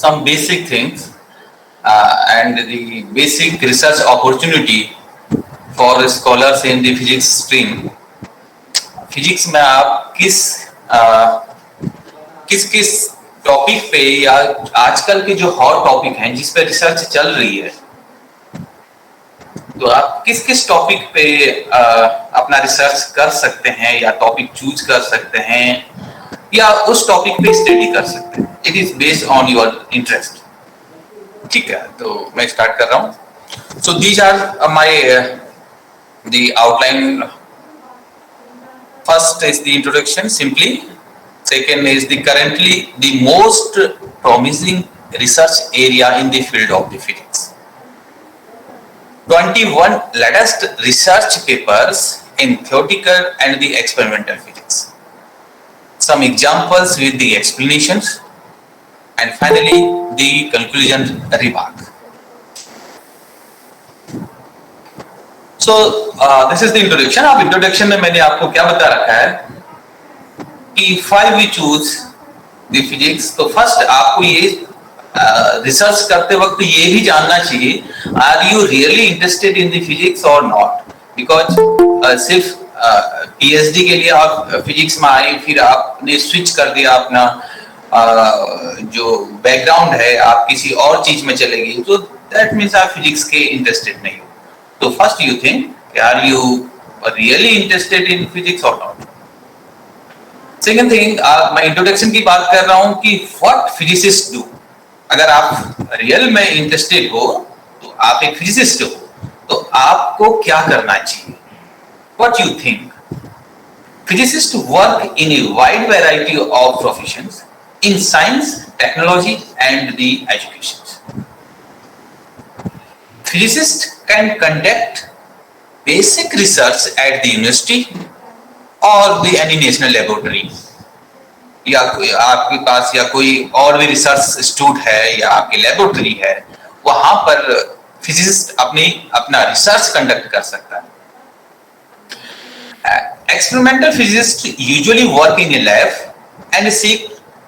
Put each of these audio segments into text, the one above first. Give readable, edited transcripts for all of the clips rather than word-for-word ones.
some basic things and the basic research opportunity for scholars in the physics stream. Physics में आप किस topic पे या आजकल के जो हॉट टॉपिक हैं जिस पे रिसर्च चल रही है, तो आप किस टॉपिक पे अपना रिसर्च कर सकते हैं या टॉपिक चूज कर सकते हैं या उस टॉपिक पे स्टडी कर सकते हैं. It is based on your interest. ठीक है, तो मैं स्टार्ट कर रहा हूं. So these are my the outline. First is the introduction simply. Second is the currently the most promising research area in the field of the physics. 21 latest research papers in theoretical and the experimental physics. Some examples with the explanations and finally the conclusion remark. So this is the introduction. अब introduction में मैंने आपको क्या बता रखा है कि why we choose the physics. तो first आपको ये रिसर्च करते वक्त ये भी जानना चाहिए, are you really interested in the physics or not? Because सिर्फ PhD के लिए आप फिजिक्स में आए फिर आपने स्विच कर दिया अपना जो बैकग्राउंड है, आप किसी और चीज में चले गए, तो that means आप फिजिक्स के इंटरेस्टेड नहीं हो. So first you think, are you really interested in physics or not? Second thing, मैं इंट्रोडक्शन की बात कर रहा हूं कि what physicists do. अगर आप रियल में इंटरेस्टेड हो तो आप एक फिजिसिस्ट हो, तो आपको क्या करना चाहिए? What you think? Physicists work in a wide variety of professions in science, technology and the education. Physicists can conduct basic research at the university or the any national laboratory. या आपके पास या कोई और भी रिसर्च इंस्टीट्यूट है या आपकी laboratory है, वहां पर फिजिसिस्ट अपना रिसर्च कंडक्ट कर सकता है. Experimental physicists usually work in a lab and seek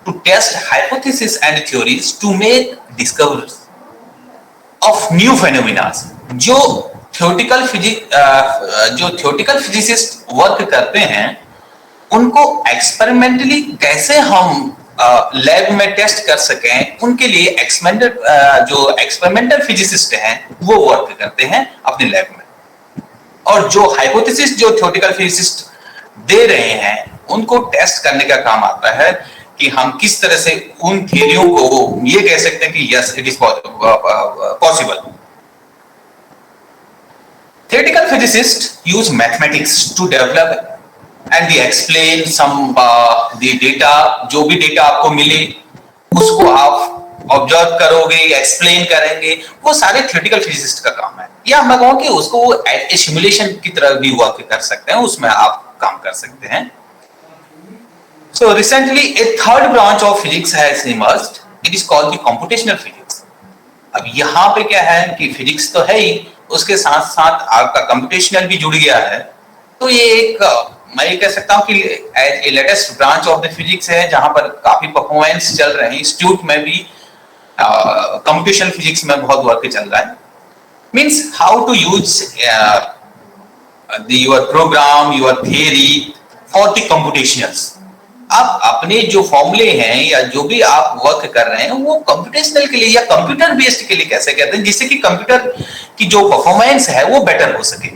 to test hypotheses and theories to make discoveries of new phenomena. जो थियोरेटिकल फिजिसिस्ट वर्क करते हैं उनको एक्सपेरिमेंटली कैसे हम लैब में टेस्ट कर सकें, उनके लिए जो एक्सपेरिमेंटल फिजिसिस्ट हैं वो वर्क करते हैं अपने लैब में. और जो हाइपोथेसिस जो थियोरेटिकल फिजिसिस्ट दे रहे हैं उनको टेस्ट करने का काम आता है कि हम किस तरह से उन थियरियों को ये कह सकते हैं कि yes it is possible. Theoretical physicists use mathematics to develop and they explain some the data. जो भी डेटा आपको मिले उसको आप ऑब्जर्व करोगे, एक्सप्लेन करेंगे, वो सारे थियोरेटिकल फिजिसिस्ट का काम है. या मैं कहूँ कि उसको वो सिमुलेशन की तरह भी वर्क कर सकते हैं, उसमें आप काम कर सकते हैं. So recently a third branch of physics has emerged. It is called the computational physics. अब यहाँ पे क्या है कि फिजिक्स तो है ही, उसके साथ साथ आपका कंप्यूटेशनल भी जुड़ गया है. तो ये एक मैं ये कह सकता हूँ कि latest branch of the physics है जहां पर काफी परफॉर्मेंस चल रहे हैं. इंस्टीट्यूट में भी कंप्यूटेशनल फिजिक्स में बहुत वर्क चल रहा है. Means how to use your program, your theory for the computationals. आप अपने जो फॉर्मूले हैं या जो भी आप वर्क कर रहे हैं वो कंप्यूटेशनल के लिए या कंप्यूटर बेस्ड के लिए कैसे कहते हैं, जिससे कि कंप्यूटर की जो परफॉर्मेंस है वो बेटर हो सके.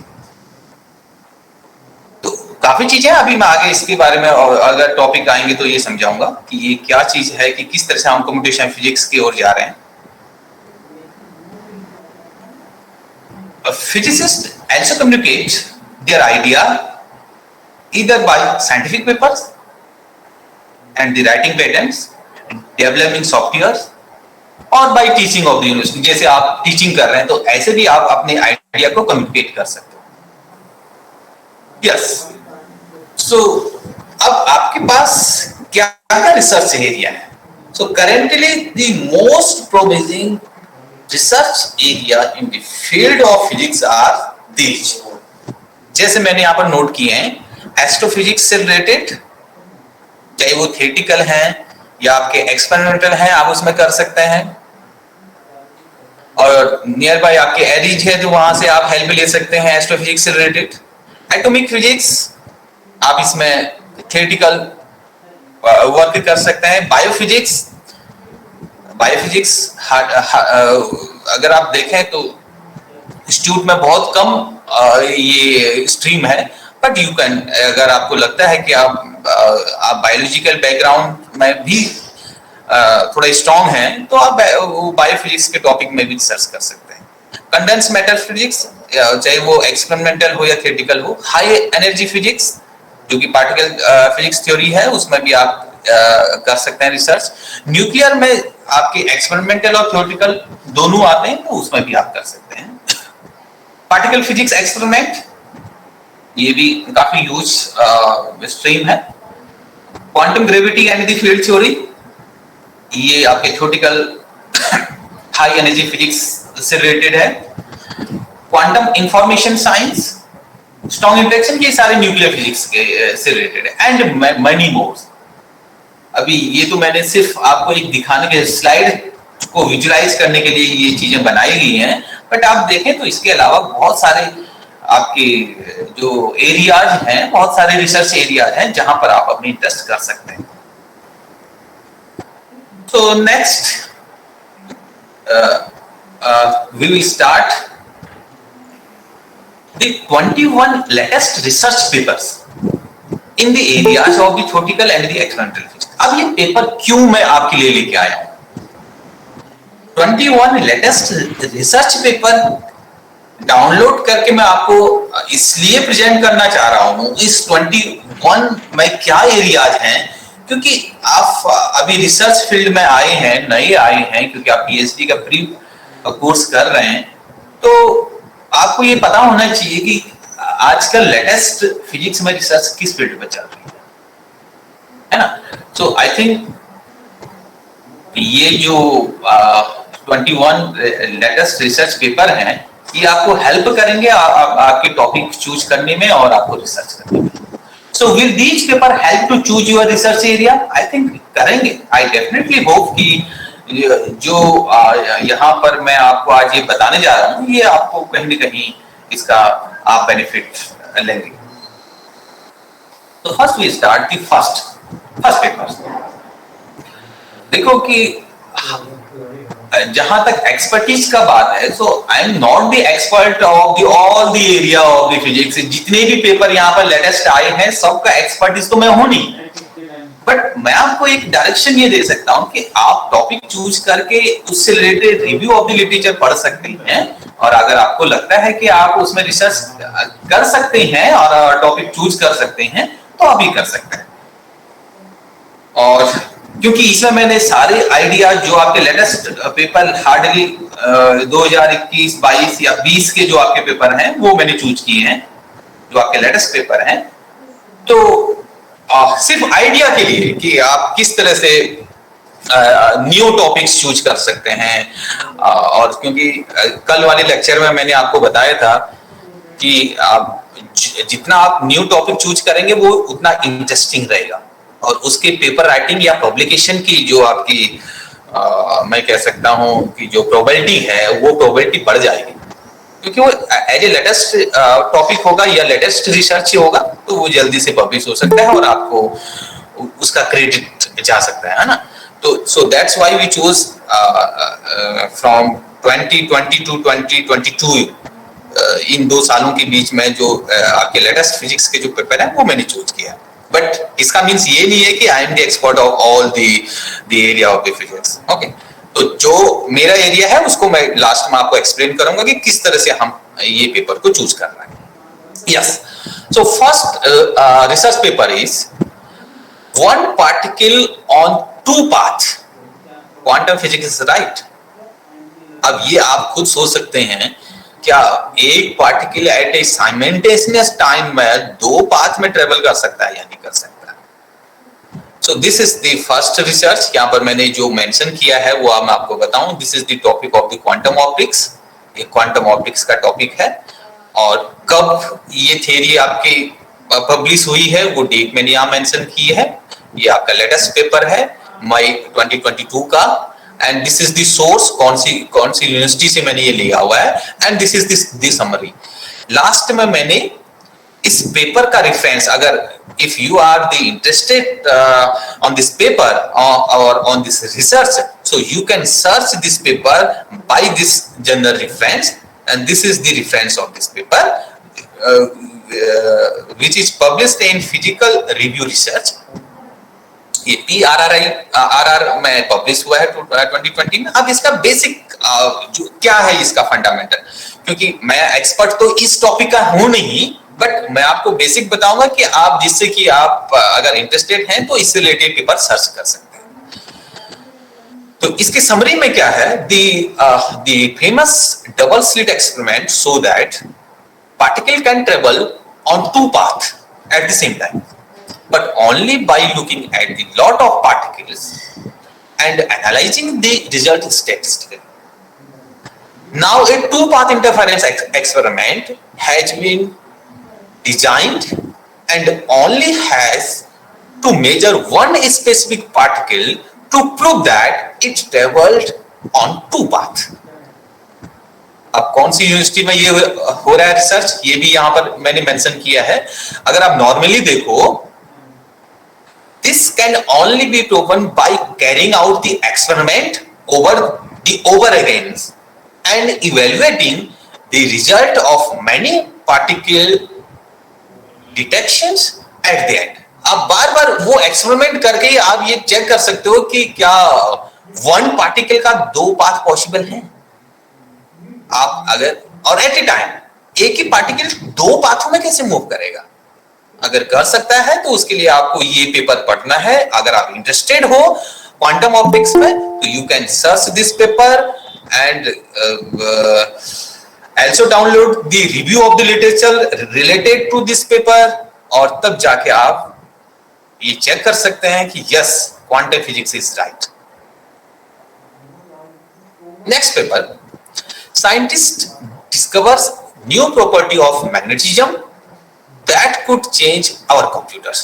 तो काफी चीजें अभी मैं आगे इसके बारे में अगर टॉपिक आएंगे तो ये समझाऊंगा कि ये क्या चीज है कि किस तरह से हम कंप्यूटेशनल फिजिक्स की ओर जा रहे हैं. Physicists also communicate their idea either by scientific papers and the writing patents, developing softwares और by teaching of the university. जैसे आप टीचिंग कर रहे हैं तो ऐसे भी आप अपने आइडिया को कम्युनिकेट कर सकते हो. यस, सो अब आपके पास क्या क्या रिसर्च एरिया है? So currently the most promising research area in the field of physics are these. जैसे मैंने यहाँ पर नोट किए हैं, एस्ट्रोफिजिक्स से रिलेटेड, चाहे वो थियोरेटिकल है या आपके एक्सपेरिमेंटल हैं आप उसमें कर सकते हैं, और नियर बाय आपके एरिज है तो वहां से आप हेल्प ले सकते हैं एस्ट्रोफिजिक्स से रिलेटेड। एटॉमिक फिजिक्स आप इसमें थियोरेटिकल वर्क कर सकते हैं। बायोफिजिक्स अगर आप देखें तो इंस्टीट्यूट में बहुत कम ये स्ट्रीम है, बट यू कैन, अगर आपको लगता है कि आप बायोलॉजिकल बैकग्राउंड में भी थोड़ा स्ट्रांग हैं तो आप बायोफिजिक्स के टॉपिक में भी रिसर्च कर सकते हैं। कंडेंस मैटर फिजिक्स, चाहे वो एक्सपेरिमेंटल हो या थियोरेटिकल हो। हाई एनर्जी फिजिक्स जो कि पार्टिकल फिजिक्स थ्योरी है, उसमें भी आप कर सकते हैं रिसर्च। न्यूक्लियर में आपके एक्सपेरिमेंटल और थ्योरेटिकल दोनों आते हैं, तो उसमें भी आप कर सकते हैं। पार्टिकल फिजिक्स एक्सपेरिमेंट, ये भी काफी यूज स्ट्रीम है। Quantum gravity and the field theory, ये आपके थ्योरेटिकल हाई एनर्जी फिजिक्स से रिलेटेड है। Quantum information science, strong interaction, ये सारे न्यूक्लियर फिजिक्स के से रिलेटेड है। एंड मनी मोर। अभी ये तो मैंने सिर्फ आपको एक दिखाने के, स्लाइड को विजुलाइज करने के लिए ये चीजें बनाई गई हैं, बट आप देखें तो इसके अलावा बहुत सारे आपके जो एरियाज हैं, बहुत सारे रिसर्च एरियाज हैं जहां पर आप अपनी इंटरेस्ट कर सकते हैं। So next, we will start the 21 latest research papers in the areas of the theoretical and the experimental physics. अब ये पेपर क्यों मैं आपके लिए लेके आया हूं? 21 लेटेस्ट रिसर्च पेपर डाउनलोड करके मैं आपको इसलिए प्रेजेंट करना चाह रहा हूं। इस 21 में क्या एरियाज हैं, क्योंकि आप अभी रिसर्च फील्ड में आए हैं, नए आए हैं, क्योंकि आप पीएचडी का प्री कोर्स कर रहे हैं, तो आपको ये पता होना चाहिए कि आजकल लेटेस्ट फिजिक्स में रिसर्च किस फील्ड में चल रही है ना। सो आई थिंक ये जो 21 लेटेस्ट रिसर्च पेपर हैं, ये आपको हेल्प करेंगे आपके टॉपिक चूज करने में और आपको रिसर्च करने में। So will these paper help to choose your research area? I think करेंगे। I definitely hope कि जो यहाँ पर मैं आपको आज ये बताने जा रहा हूँ, ये आपको कहीं न कहीं इसका आप बेनिफिट लेंगे। तो first we start the first paper. देखो कि जहां तक एक्सपर्टीज का बात है, so I am not the expert of the all the area of the physics. जितने भी पेपर यहाँ पर लेटेस्ट आए हैं, सबका एक्सपर्टीज तो मैं हूं नहीं, बट मैं आपको एक डायरेक्शन ये दे सकता हूं कि आप टॉपिक चूज करके उससे related review of the literature पढ़ सकते हैं, और अगर आपको लगता है कि आप उसमें रिसर्च कर सकते हैं और टॉपिक चूज कर सकते हैं, तो आप भी कर सकते हैं। और क्योंकि इसमें मैंने सारे आइडिया जो आपके लेटेस्ट पेपर हार्डली 2021, 22 या 20 के जो आपके पेपर हैं, वो मैंने चूज किए हैं, जो आपके लेटेस्ट पेपर हैं। तो सिर्फ आइडिया के लिए कि आप किस तरह से न्यू टॉपिक्स चूज कर सकते हैं। और क्योंकि कल वाले लेक्चर में मैंने आपको बताया था कि जितना आप न्यू टॉपिक चूज करेंगे वो उतना इंटरेस्टिंग रहेगा, और उसके पेपर राइटिंग या पब्लिकेशन की जो आपकी मैं कह सकता हूं कि जो प्रोबेबिलिटी है, वो प्रोबेबिलिटी बढ़ जाएगी, क्योंकि वो एज ए लेटेस्ट टॉपिक होगा या लेटेस्ट रिसर्च होगा, तो वो जल्दी से पब्लिश हो सकता है और आपको उसका क्रेडिट जा सकता है ना। तो so that's why we choose from 2020 to 2022, in 2 सालों के बीच में जो आपके लेटेस्ट फिजिक्स के जो पेपर है, वो मैंने चूज किया। बट इसका मीन्स ये नहीं है कि I am the expert of all the area of the physics. Okay, तो जो मेरा एरिया है उसको मैं लास्ट में आपको एक्सप्लेन करूंगा कि किस तरह से हम ये पेपर को चूज करना है। Yes, so first research paper is 1 particle on 2 paths, quantum physics is right. अब ये आप खुद सोच सकते हैं, क्या एक particle at A simultaneous time में 2 पाथ में ट्रेवल कर सकता है या नहीं कर सकता है? So this is the first research. यहाँ पर मैंने जो मेंशन किया है वो मैं आपको बताऊं। This is the topic of the quantum optics. ये क्वांटम ऑप्टिक्स का टॉपिक है, और कब ये थ्योरी आपकी पब्लिश हुई है वो डेट मैंने यहाँ मेंशन की है। ये आपका लेटेस्ट पेपर है, मई 2022 का, and this is the source, कौन सी यूनिवर्सिटी से मैंने ये लिया हुआ है, and this is this summary. Last में मैंने इस पेपर का रेफरेंस, अगर if you are the interested on this paper और on this research, so you can search this paper by this general reference, and this is the reference of this paper which is published in Physical Review Research। ये PRR में publish हुआ है 2020 में। अब इसका basic जो क्या है, इसका फंडामेंटल, क्योंकि मैं एक्सपर्ट तो इस टॉपिक का हूं नहीं, बट मैं आपको बेसिक बताऊंगा कि आप, जिससे कि आप अगर इंटरेस्टेड हैं तो इससे रिलेटेड पेपर सर्च कर सकते हैं। तो इसके समरी में क्या है, the famous double slit experiment show that particle can travel on two paths at the same time, but only by looking at the lot of particles and analyzing the result statistically. Now a two-path interference experiment has been designed and only has to measure one specific particle to prove that it traveled on two paths. अब कौन सी university में ये हो रहा है research, ये भी यहां पर मैंने मेंशन किया है। अगर आप नॉर्मली देखो, this can only be proven by carrying out the experiment over again and evaluating the result of many particle detections at the end. आप बार बार वो एक्सपेरिमेंट करके आप ये चेक कर सकते हो कि क्या वन पार्टिकल का दो पाथ पॉसिबल है। आप अगर, और एट ए टाइम एक ही पार्टिकल दो पाथों में कैसे मूव करेगा, अगर कर सकता है तो उसके लिए आपको ये पेपर पढ़ना है। अगर आप इंटरेस्टेड हो क्वांटम ऑप्टिक्स में तो you can search this paper and also download the review of the literature related to this paper, और तब जाके आप ये चेक कर सकते हैं कि yes, quantum physics is right. Next paper, scientist discovers new property of magnetism that could change our computers।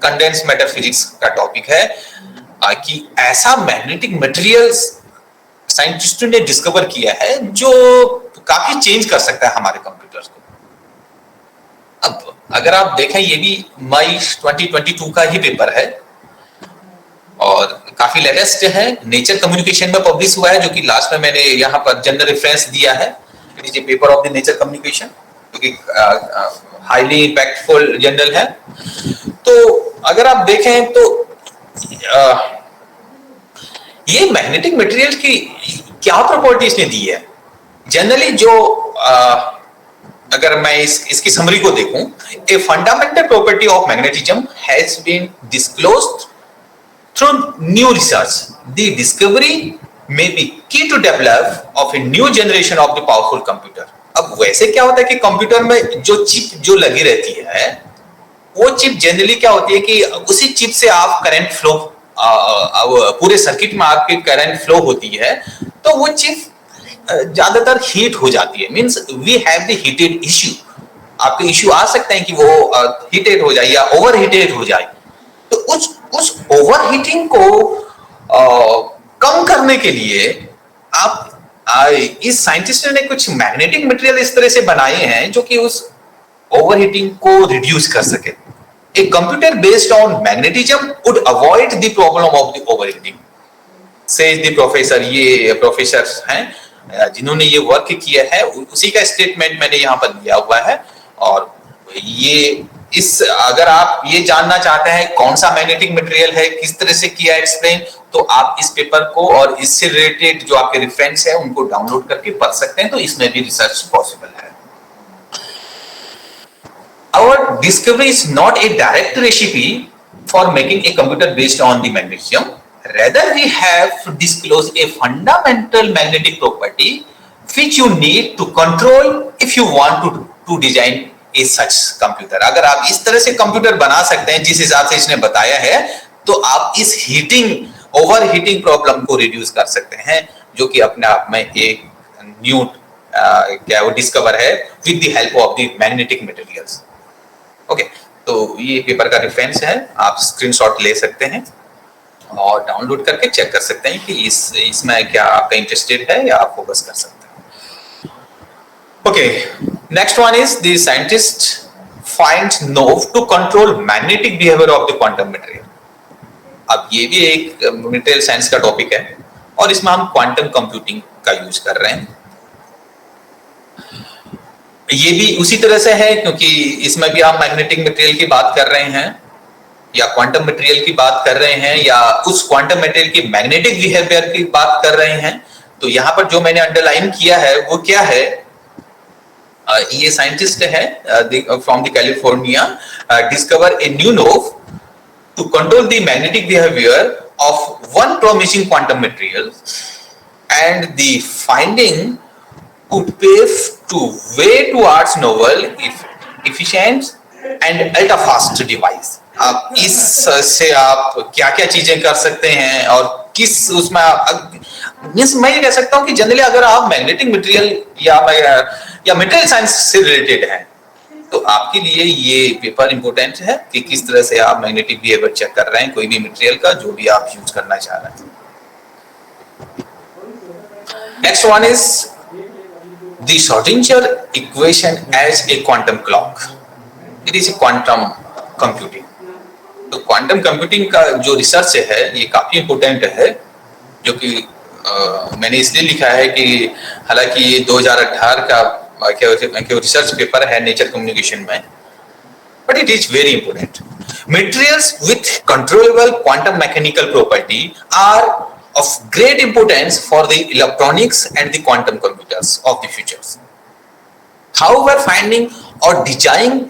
Condense matter physics का टॉपिक है कि ऐसा मैग्नेटिक मटेरियल्स साइंटिस्टों ने डिस्कवर किया है जो काफी चेंज कर सकता है हमारे कंप्यूटर्स को। अब अगर आप देखें, ये भी मई 2022 का ही पेपर है और काफी लेटेस्ट है, नेचर कम्युनिकेशन में पब्लिश हुआ है, जो कि लास्ट में मैंने यहाँ पर जनरल रेफरेंस दिया है। It is A paper of the nature communication, जो कि हाईली इंपैक्टफुल जर्नल है। तो अगर आप देखें तो ये मैग्नेटिक मटेरियल की क्या प्रॉपर्टीज ने दी है। जनरली जो अगर मैं इसकी समरी को देखूं, a fundamental property of magnetism has been disclosed through new research। The discovery may be key to develop of a new generation of the powerful computer। अब वैसे क्या होता है कि कंप्यूटर में जो चिप जो लगी रहती है, वो चिप जनरली क्या होती है कि उसी चिप से आप करंट फ्लो, पूरे सर्किट में आपकी करंट फ्लो होती है, तो वो चिप ज्यादातर हीट हो जाती है। Means we have the heated issue. आपके इश्यू आ सकते हैं कि वो हीटेड हो जाए या ओवर हीटेड हो जाए। तो उस ओवरहीटिंग को कम करने के लिए इस साइंटिस्ट ने कुछ मैग्नेटिक मटेरियल इस तरह से बनाए हैं जो कि उस ओवरहीटिंग को रिड्यूस कर सके। A computer based on magnetism would avoid the problem of the overheating, says the professor. ये प्रोफेसर हैं जिन्होंने ये वर्क किया है, उसी का स्टेटमेंट मैंने यहाँ पर दिया हुआ है। और ये अगर आप ये जानना चाहते हैं कौन सा मैग्नेटिक मटेरियल है, किस तरह से किया एक्सप्लेन, तो आप इस पेपर को और इससे रिलेटेड जो आपके रेफरेंस है उनको डाउनलोड करके पढ़ सकते हैं। तो इसमें भी रिसर्च पॉसिबल है। Our discovery is not a direct recipe for making a computer based on the magnetism. Rather, we have to disclose a fundamental magnetic property which you need to control if you want to design a such computer। अगर आप इस तरह से computer बना सकते हैं जिस हिसाब से इसने बताया है, तो आप इस ओवर हीटिंग प्रॉब्लम को रिड्यूस कर सकते हैं, जो कि अपने आप में एक न्यू क्या वो डिस्कवर है with the help of the magnetic materials. Okay, तो ये पेपर का रेफरेंस है, आप स्क्रीनशॉट ले सकते हैं। और डाउनलोड करके चेक कर सकते हैं कि इसमें क्या आपका इंटरेस्टेड है या आप फोकस कर सकते हैं। Okay, next one is the scientist finds knob to control magnetic behavior of the quantum material. अब ये भी एक मटेरियल साइंस का टॉपिक है और इसमें हम क्वांटम कंप्यूटिंग का यूज कर रहे हैं। ये भी उसी तरह से है क्योंकि इसमें भी हम मैग्नेटिक मटेरियल की बात कर रहे हैं या क्वांटम मटेरियल की बात कर रहे हैं या उस क्वांटम मटेरियल की मैग्नेटिक बिहेवियर की बात कर रहे हैं। तो यहां पर जो मैंने अंडरलाइन किया है वो क्या है, ये साइंटिस्ट है from the California discover a new knob to control the magnetic behavior of one promising quantum material, and the finding could pave to way towards novel, efficient and ultra fast device। आप इस से आप क्या क्या चीजें कर सकते हैं और किस उसमें मैं ये कह सकता हूं कि जनरली अगर आप मैग्नेटिक मटेरियल या मटेरियल साइंस से रिलेटेड है तो आपके लिए ये पेपर इंपॉर्टेंट है कि किस तरह से आप मैग्नेटिक बिहेवियर चेक कर रहे हैं कोई भी मटेरियल का जो भी आप यूज करना चाह रहे हैं। Next one is the Schrödinger equation as a quantum clock. It is a quantum computing. तो क्वांटम कंप्यूटिंग का जो रिसर्च है ये काफी इंपॉर्टेंट है, जो कि मैंने इसलिए लिखा है कि हालांकि ये 2018 का रिसर्च पेपर है नेचर कम्युनिकेशन में, but it is very important. Materials with controllable quantum mechanical property are of great importance for the electronics and the quantum computers of the futures. However finding और designing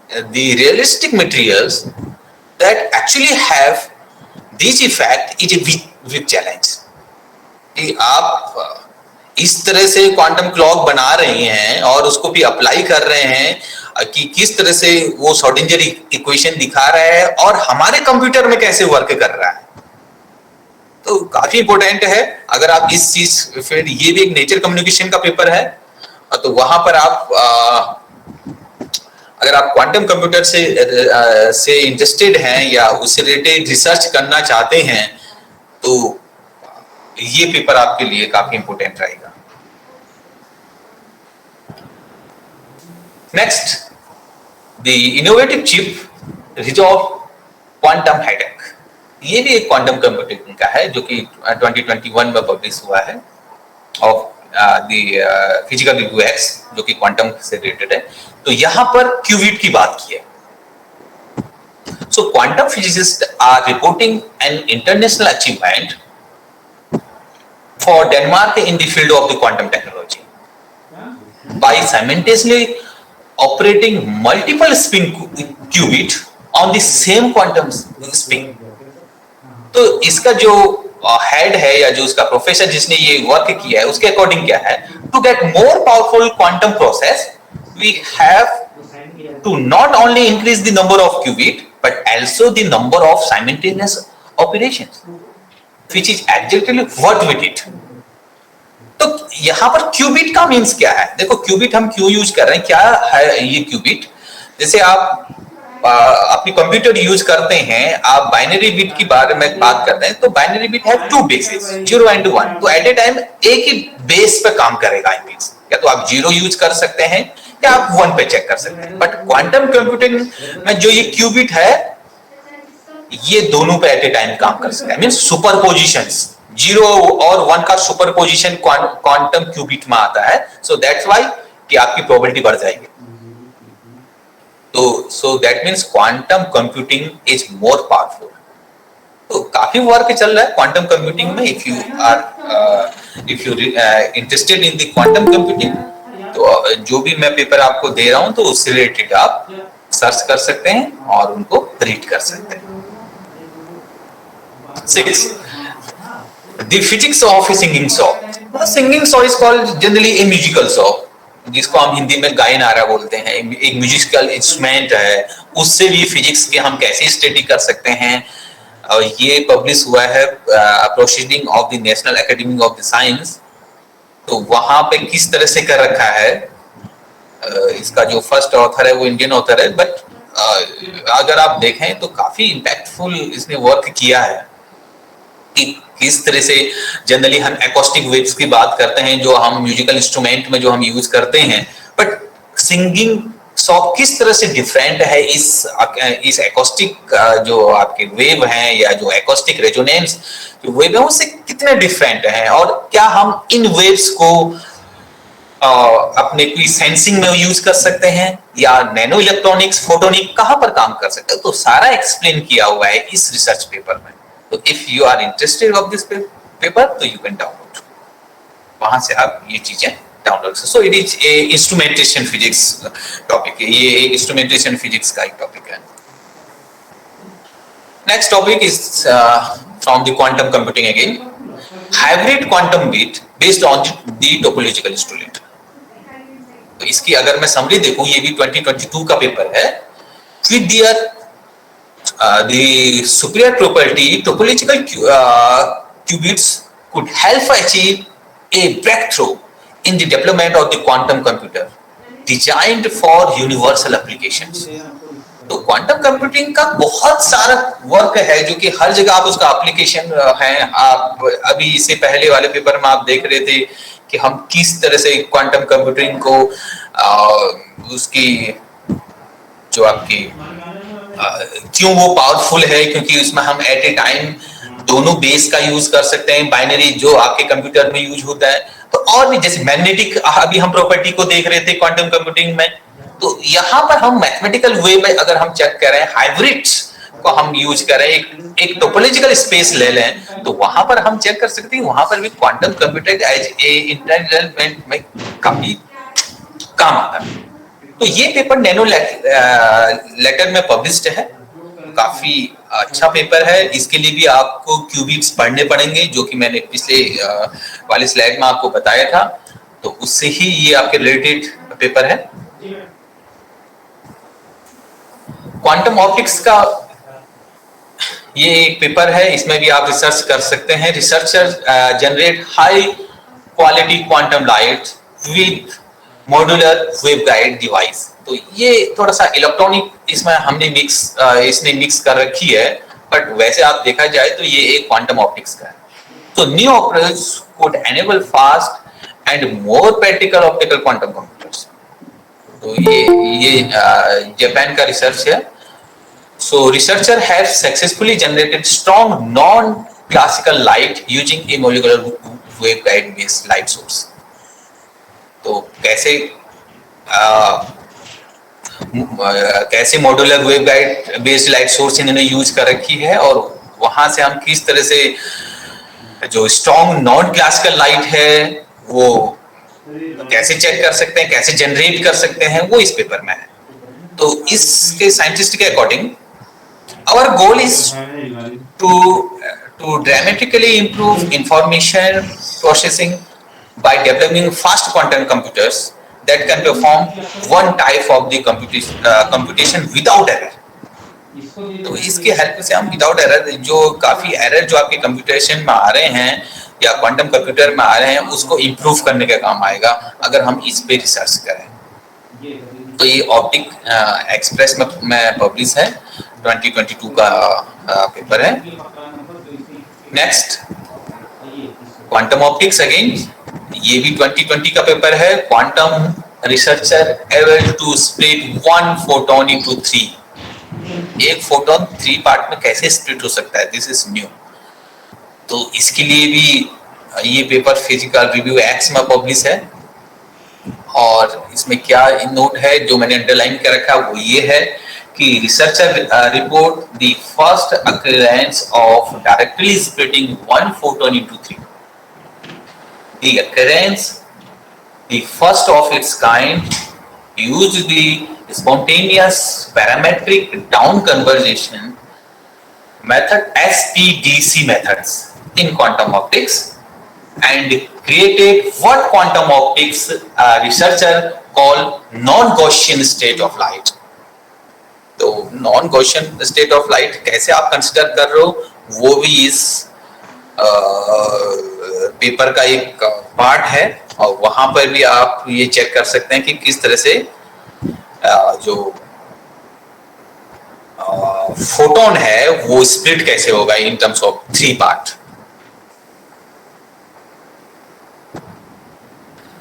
the realistic materials that actually have this effect is a big challenge. कि आप इस तरह से quantum clock बना रहे हैं और उसको भी अप्लाई कर रहे हैं कि किस तरह से वो श्रोडिंगर इक्वेशन दिखा रहा है और हमारे कंप्यूटर में कैसे वर्क कर रहा है। तो काफी इंपॉर्टेंट है। अगर आप इस चीज, फिर ये भी एक नेचर कम्युनिकेशन का पेपर है, तो वहां पर आप अगर आप क्वांटम कंप्यूटर से इंटरेस्टेड हैं या उससे रिलेटेड रिसर्च करना चाहते हैं तो ये पेपर आपके लिए काफी इंपॉर्टेंट रहेगा। Next, the innovative chip resolve quantum headache. ये भी एक क्वांटम कंप्यूटिंग का है जो कि 2021 में पब्लिश हुआ है of the physical review x, जो कि क्वांटम से रिलेटेड है। तो यहां पर क्यूबिट की बात की है। So quantum physicist are reporting an international achievement for Denmark in the field of the quantum technology by simultaneously operating multiple spin qubit on the same quantum spin। तो इसका जो हेड है या जो उसका प्रोफेसर जिसने ये वर्क किया है उसके अकॉर्डिंग क्या है, to get more powerful quantum process we have to not only increase the number of qubit but also the number of simultaneous operations which is exactly what we did। तो यहां पर qubit का means क्या है? देखो qubit हम क्यों use कर रहे हैं, क्या है ये क्यूबिट? जैसे आप अपनी कंप्यूटर यूज करते हैं, आप बाइनरी बिट की बारे में बात करते हैं, तो binary bit have two bases 0 and 1। तो एट ए टाइम एक ही बेस पे काम करेगा। या तो आप 0 यूज कर सकते हैं या आप 1 पे चेक कर सकते हैं। बट क्वांटम कंप्यूटिंग में जो ये क्यूबिट है ये दोनों पे एट ए टाइम काम कर सकते हैं। मींस सुपरपोजिशंस, 0 और 1 का सुपरपोजिशन क्वांटम क्यूबिट में आता है। सो दैट्स व्हाई कि आपकी प्रोबेबिलिटी बढ़ जाएगी। तो so that means quantum computing is more powerful. तो काफी वर्क चल रहा है क्वांटम कंप्यूटिंग में। If you interested in the quantum computing, तो जो भी मैं पेपर आपको दे रहा हूं तो उससे रिलेटेड आप सर्च कर सकते हैं और उनको रीड कर सकते हैं। 6. The physics of a singing saw। Singing saw is called generally A musical saw, जिसको हम हिंदी में गायन आरा बोलते हैं। एक म्यूजिकल इंस्ट्रूमेंट है, उससे भी फिजिक्स के हम कैसे स्टडी कर सकते हैं। और ये पब्लिश हुआ है proceeding of the national academy of the science. तो वहां पे किस तरह से कर रखा है, इसका जो फर्स्ट ऑथर है वो इंडियन ऑथर है, बट अगर आप देखें तो काफी इम्पैक्टफुल इसने वर्क किया है। कि किस तरह से जनरली हम एकॉस्टिक वेव्स की बात करते हैं जो हम म्यूजिकल इंस्ट्रूमेंट में जो हम यूज करते हैं, बट सिंगिंग सॉन्ग किस तरह से डिफरेंट है इस एकॉस्टिक जो आपके वेव हैं या जो एकॉस्टिक रेजोनेंस जो वेव है उससे कितने डिफरेंट हैं, और क्या हम इन वेव्स को अपने कोई सेंसिंग में यूज कर सकते हैं या नैनो इलेक्ट्रॉनिक्स फोटोनिक कहां पर काम कर सकते हैं, तो सारा एक्सप्लेन किया हुआ है इस रिसर्च पेपर में। तो if you are interested of this paper तो यू कैन डाउनलोड, वहां से आप ये चीजें download. So it is a instrumentation physics topic है, ये एक इंस्ट्रूमेंटेशन फिजिक्स का एक टॉपिक है। Next topic is from the quantum computing again, hybrid quantum bit based on the topological instrument. तो इसकी अगर मैं समरी देखूं, ये भी 2022 का पेपर है। With their the superior property topological qubits could help achieve a breakthrough in the development of the quantum computer designed for universal applications। तो क्वांटम कंप्यूटिंग का बहुत सारा वर्क है जो कि हर जगह आप उसका एप्लीकेशन है। आप अभी इससे पहले वाले पेपर में आप देख रहे थे कि हम किस तरह से क्वांटम कंप्यूटिंग को उसकी जो आपकी क्यों वो पावरफुल है, क्योंकि उसमें हम एट ए टाइम दोनों बेस का यूज कर सकते हैं, बाइनरी जो आपके कंप्यूटर में यूज होता है। तो और भी जैसे मैग्नेटिक अभी हम प्रॉपर्टी को देख रहे थे क्वांटम कंप्यूटिंग में, तो यहाँ पर हम मैथमेटिकल वे में अगर हम चेक करें, हाइब्रिड्स को हम यूज करें, एक टोपोलॉजिकल स्पेस ले लें, तो वहां पर हम चेक कर सकते हैं वहां पर भी quantum computer as a intelligent में काफी काम आता है। तो ये पेपर नैनो लेटर में पब्लिश्ड है, काफी अच्छा पेपर है। इसके लिए भी आपको क्यूबिट्स पढ़ने पड़ेंगे जो कि मैंने पिछले वाले स्लाइड में आपको बताया था, तो उससे ही ये आपके रिलेटेड पेपर है। क्वांटम ऑप्टिक्स का ये एक पेपर है, इसमें भी आप रिसर्च कर सकते हैं। Researcher generate high quality quantum light with modular waveguide device. तो ये थोड़ा सा इलेक्ट्रॉनिक इसमें हमने इसने मिक्स कर रखी है, बट वैसे आप देखा जाए तो ये एक क्वांटम ऑप्टिक्स का है। तो new operators could enable fast and more practical optical quantum computers. तो ये जापान का रिसर्च है। So researcher has successfully generated strong non-classical light using a molecular waveguide based light source। तो कैसे modular waveguide based light source इन्होंने use कर रखी है, और वहां से हम किस तरह से जो स्ट्रॉन्ग नॉन क्लासिकल लाइट है वो कैसे चेक कर सकते हैं, कैसे जनरेट कर सकते हैं, वो इस पेपर में है। तो इसके साइंटिस्ट के according our goal is to dramatically improve information processing by developing fast quantum computers that can perform one type of the computation without error। तो इसके हेल्प से हम विदाउट एरर जो काफी एरर जो आपके कंप्यूटेशन में आ रहे हैं या क्वांटम कंप्यूटर में आ रहे हैं उसको इम्प्रूव करने का काम आएगा अगर हम इस पे रिसर्च करें। तो ये ऑप्टिक एक्सप्रेस में पब्लिश है, 2022 का पेपर है। नेक्स्ट क्वांटम ऑप्टिक्स अगेन, ये भी 2020 का पेपर है। Quantum researcher able to split one photon into 3। एक फोटोन 3 पार्ट में कैसे स्प्लिट हो सकता है, दिस इज न्यू। तो इसके लिए भी ये पेपर फिजिकल रिव्यू एक्स में पब्लिश है। और इसमें क्या नोट है जो मैंने अंडरलाइन कर रखा वो ये है कि researcher report the first occurrence of directly splitting one photon into 3। The occurrence, the first of its kind, used the spontaneous parametric down conversion method SPDC methods in quantum optics and created what quantum optics researcher call non-Gaussian state of light। तो non Gaussian state of light कैसे आप consider कर रहे हो वो भी इस paper का एक पार्ट है, और वहां पर भी आप ये चेक कर सकते हैं कि किस तरह से जो फोटोन है वो स्प्लिट कैसे होगा इन टर्म्स ऑफ 3 पार्ट।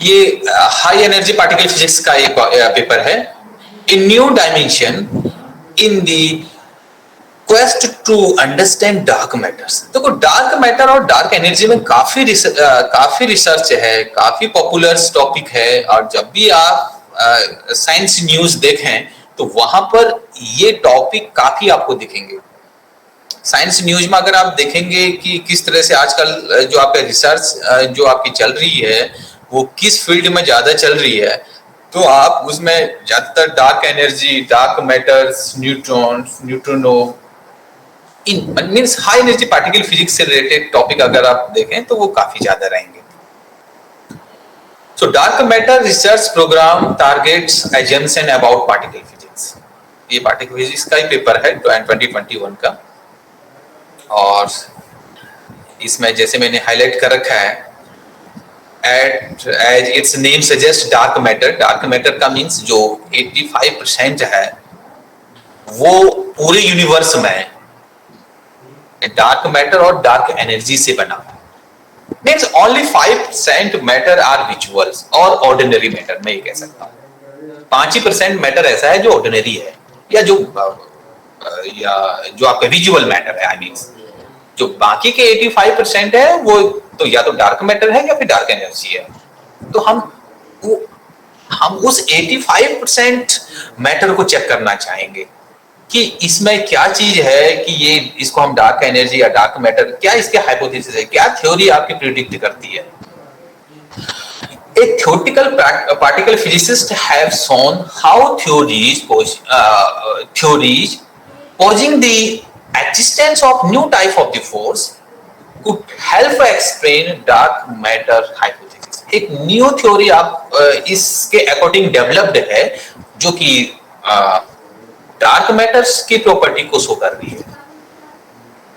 ये हाई एनर्जी पार्टिकल फिजिक्स का एक पेपर है, in new dimension in the quest to understand dark matters. देखो डार्क मैटर और डार्क एनर्जी में काफी रिसर्च है, काफी पॉपुलर टॉपिक है, और जब भी आप साइंस न्यूज देखें तो वहां पर ये टॉपिक काफी आपको दिखेंगे। साइंस न्यूज में अगर आप देखेंगे कि किस तरह से आजकल जो आपका रिसर्च जो आपकी चल रही है वो किस फील्ड में ज्यादा चल रही है, तो आप उसमें ज्यादातर dark energy, dark matters, neutrons, neutrino, इन means high energy particle physics से रिलेटेड टॉपिक अगर आप देखें तो वो काफी ज्यादा रहेंगे। So dark matter research program targets assumption about particle physics. ये पार्टिकल फिजिक्स का ही पेपर है 2021 का, और इसमें जैसे मैंने हाईलाइट कर रखा है, as its name suggest dark matter का मींस जो 85% है वो पूरे यूनिवर्स में डार्क मैटर और डार्क एनर्जी से बना। Means only 5% matter are visuals और ऑर्डिनरी मैटर, मैं ये कह सकता हूँ 5% मैटर ऐसा है जो ऑर्डिनरी है, या जो आपका विजुअल मैटर है। आई मीन जो बाकी के 85% है वो तो या तो डार्क मैटर है या फिर डार्क एनर्जी है। तो हम उस 85% मैटर को चेक करना चाहेंगे कि इसमें क्या चीज है कि ये इसको हम डार्क एनर्जी या डार्क मैटर, क्या इसके हाइपोथेसिस है, क्या थ्योरी आपकी प्रिडिक्ट करती है। A theoretical particle physicists have shown how theories posing the existence of new type of the force could help explain dark matter hypothesis। एक न्यू थ्योरी आप इसके अकॉर्डिंग डेवलप्ड है जो कि डार्क मैटर्स की प्रॉपर्टी को शो कर रही है।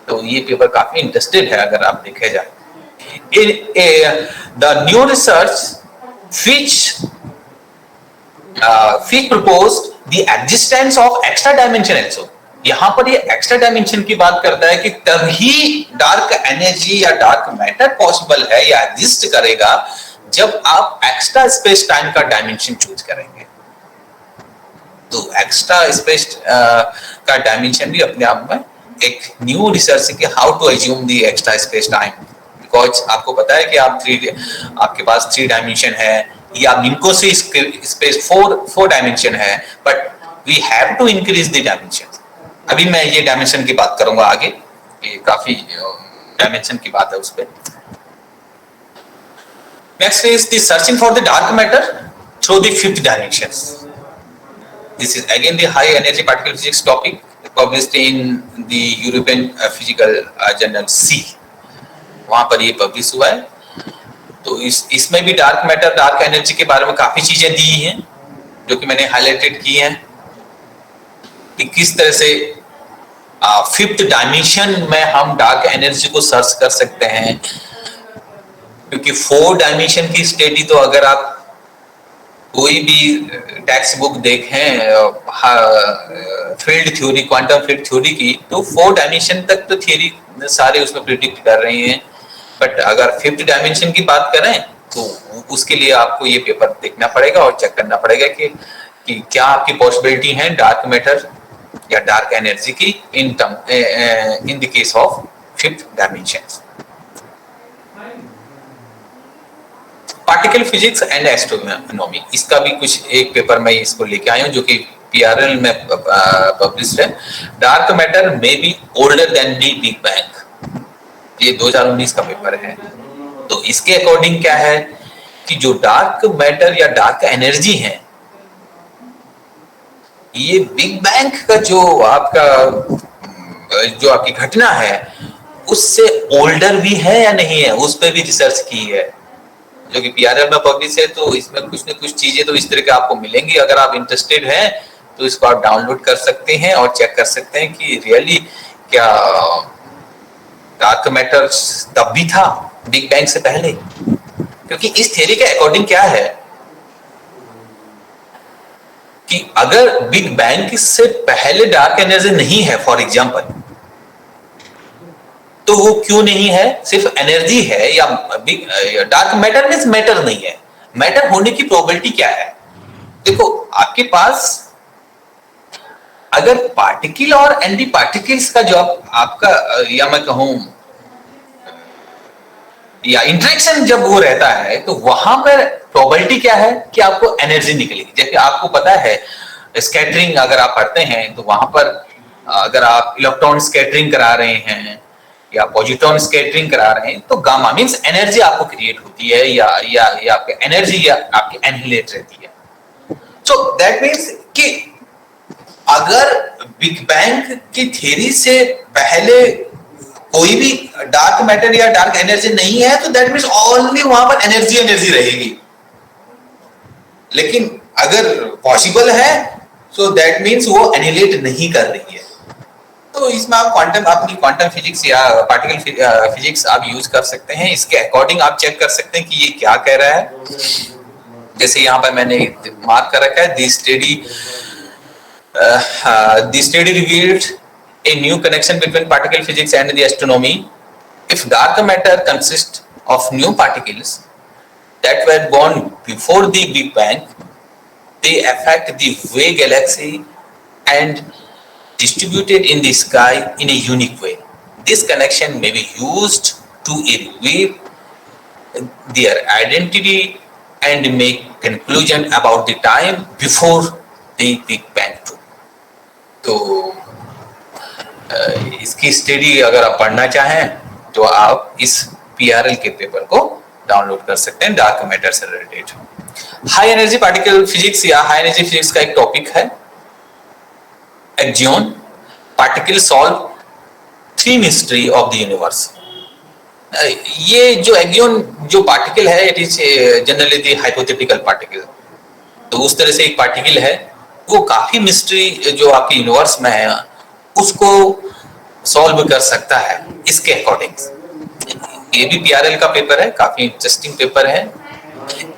तो ये पेपर काफी इंटरेस्टेड है अगर आप देखे जाए। The new research which proposed the existence of extra dimension also। यहां पर ये एक्स्ट्रा डायमेंशन की बात करता है कि तभी डार्क एनर्जी या डार्क मैटर पॉसिबल है या एग्जिस्ट करेगा जब आप एक्स्ट्रा स्पेस टाइम का डायमेंशन चूज करेंगे। तो एक्स्ट्रा स्पेस का डायमेंशन भी अपने आप में एक न्यू रिसर्च के how to assume the extra space time, because आपको पता है कि आपके पास 3 डायमेंशन है या इनको से स्पेस 4 डायमेंशन है, but we have to increase the dimension. अभी मैं ये डायमेंशन की बात करूंगा आगे, ये काफी डायमेंशन की बात है उस पर। Next is the searching for the dark matter through the 5th dimension. This is again the high energy particle physics topic published in the European Physical Journal C। वहां पर ये पब्लिश हुआ है। तो इसमें भी डार्क मैटर, डार्क एनर्जी के बारे में काफी चीजें दी हैं जो कि मैंने हाईलाइटेड की हैं कि किस तरह से 5th डायमेंशन में हम डार्क एनर्जी को सर्च कर सकते हैं। क्योंकि 4 डायमेंशन की स्टडी तो अगर आप कोई भी टेक्स्ट बुक देखें field theory, quantum field theory की, तो 4 डायमेंशन तक तो थियरी सारे उसमें प्रिडिक्ट कर रही हैं, बट अगर 5th डायमेंशन की बात करें तो उसके लिए आपको ये पेपर देखना पड़ेगा और चेक करना पड़ेगा कि क्या आपकी पॉसिबिलिटी है डार्क मैटर या डार्क एनर्जी की in the case of 5th dimension. Particle physics and astronomy, इसका भी कुछ एक पेपर में इसको लेके आया हूं जो कि PRL में पब्लिश है। Dark matter may be older than the big bang, ये 2019 का पेपर है। तो इसके अकॉर्डिंग क्या है कि जो डार्क मैटर या डार्क एनर्जी है ये बिग बैंग का जो आपकी घटना है उससे ओल्डर भी है या नहीं है, उस पर भी रिसर्च की है जो कि PRL में पब्लिश है। तो इसमें कुछ न कुछ चीजें तो इस तरह के आपको मिलेंगी। अगर आप इंटरेस्टेड हैं तो इसको आप डाउनलोड कर सकते हैं और चेक कर सकते हैं कि रियली क्या डार्क मैटर तब भी था बिग बैंग से पहले। क्योंकि इस थ्योरी के अकॉर्डिंग क्या है कि अगर बिग बैंग से पहले डार्क एनर्जी नहीं है फॉर एग्जांपल, तो वो क्यों नहीं है, सिर्फ एनर्जी है या डार्क मैटर मींस मैटर नहीं है, मैटर होने की प्रोबेबिलिटी क्या है? देखो, आपके पास अगर पार्टिकल और एंटी पार्टिकल्स का जो आपका या मैं कहूं या इंटरेक्शन जब वो रहता है तो वहां पर प्रोबेबिलिटी क्या है कि आपको एनर्जी निकलेगी। जैसे आपको पता है स्कैटरिंग अगर आप पढ़ते हैं तो वहां पर अगर आप इलेक्ट्रॉन स्कैटरिंग करा रहे हैं या पॉजिट्रॉन स्कैटरिंग करा रहे हैं तो गामा मींस एनर्जी आपको क्रिएट होती है या आपकी एनर्जी या आपकी एनहिलेट रहती है। सो दैट मींस कि अगर बिग बैंग की थ्योरी से पहले कोई भी डार्क मैटर या डार्क एनर्जी नहीं है तो दैट मींस ओनली वहां पर एनर्जी एनर्जी रहेगी। लेकिन अगर पॉसिबल है सो दैट मींस वो एनिहिलेट नहीं कर रही है। तो इसमें आप अपनी क्वांटम फिजिक्स या पार्टिकल फिजिक्स आप यूज कर सकते हैं। इसके अकॉर्डिंग आप चेक कर सकते हैं कि ये क्या कह रहा है। जैसे यहाँ पर मैंने मार्क कर रखा है the study revealed a new connection between particle physics and the astronomy. If dark matter consists of new particles that were born before the Big Bang, they affect the way galaxy and distributed in the sky in a unique way. This connection may be used to reveal their identity and make conclusion about the time before the Big Bang. तो इसकी study अगर आप पढ़ना चाहें तो आप इस PRL के पेपर को डाउनलोड कर सकते हैं डार्क मैटर से रिलेटेड। हाई एनर्जी पार्टिकल फिजिक्स या हाई एनर्जी फिजिक्स का एक टॉपिक है axion particle solve three mystery of the universe. ये जो एक्जियन जो पार्टिकल है it is generally the hypothetical particle. तो उस तरह से एक पार्टिकल है वो काफी मिस्ट्री जो आपके यूनिवर्स में है उसको सॉल्व कर सकता है इसके अकॉर्डिंग। ये भी पीआरएल का पेपर है, काफी इंटरेस्टिंग पेपर है।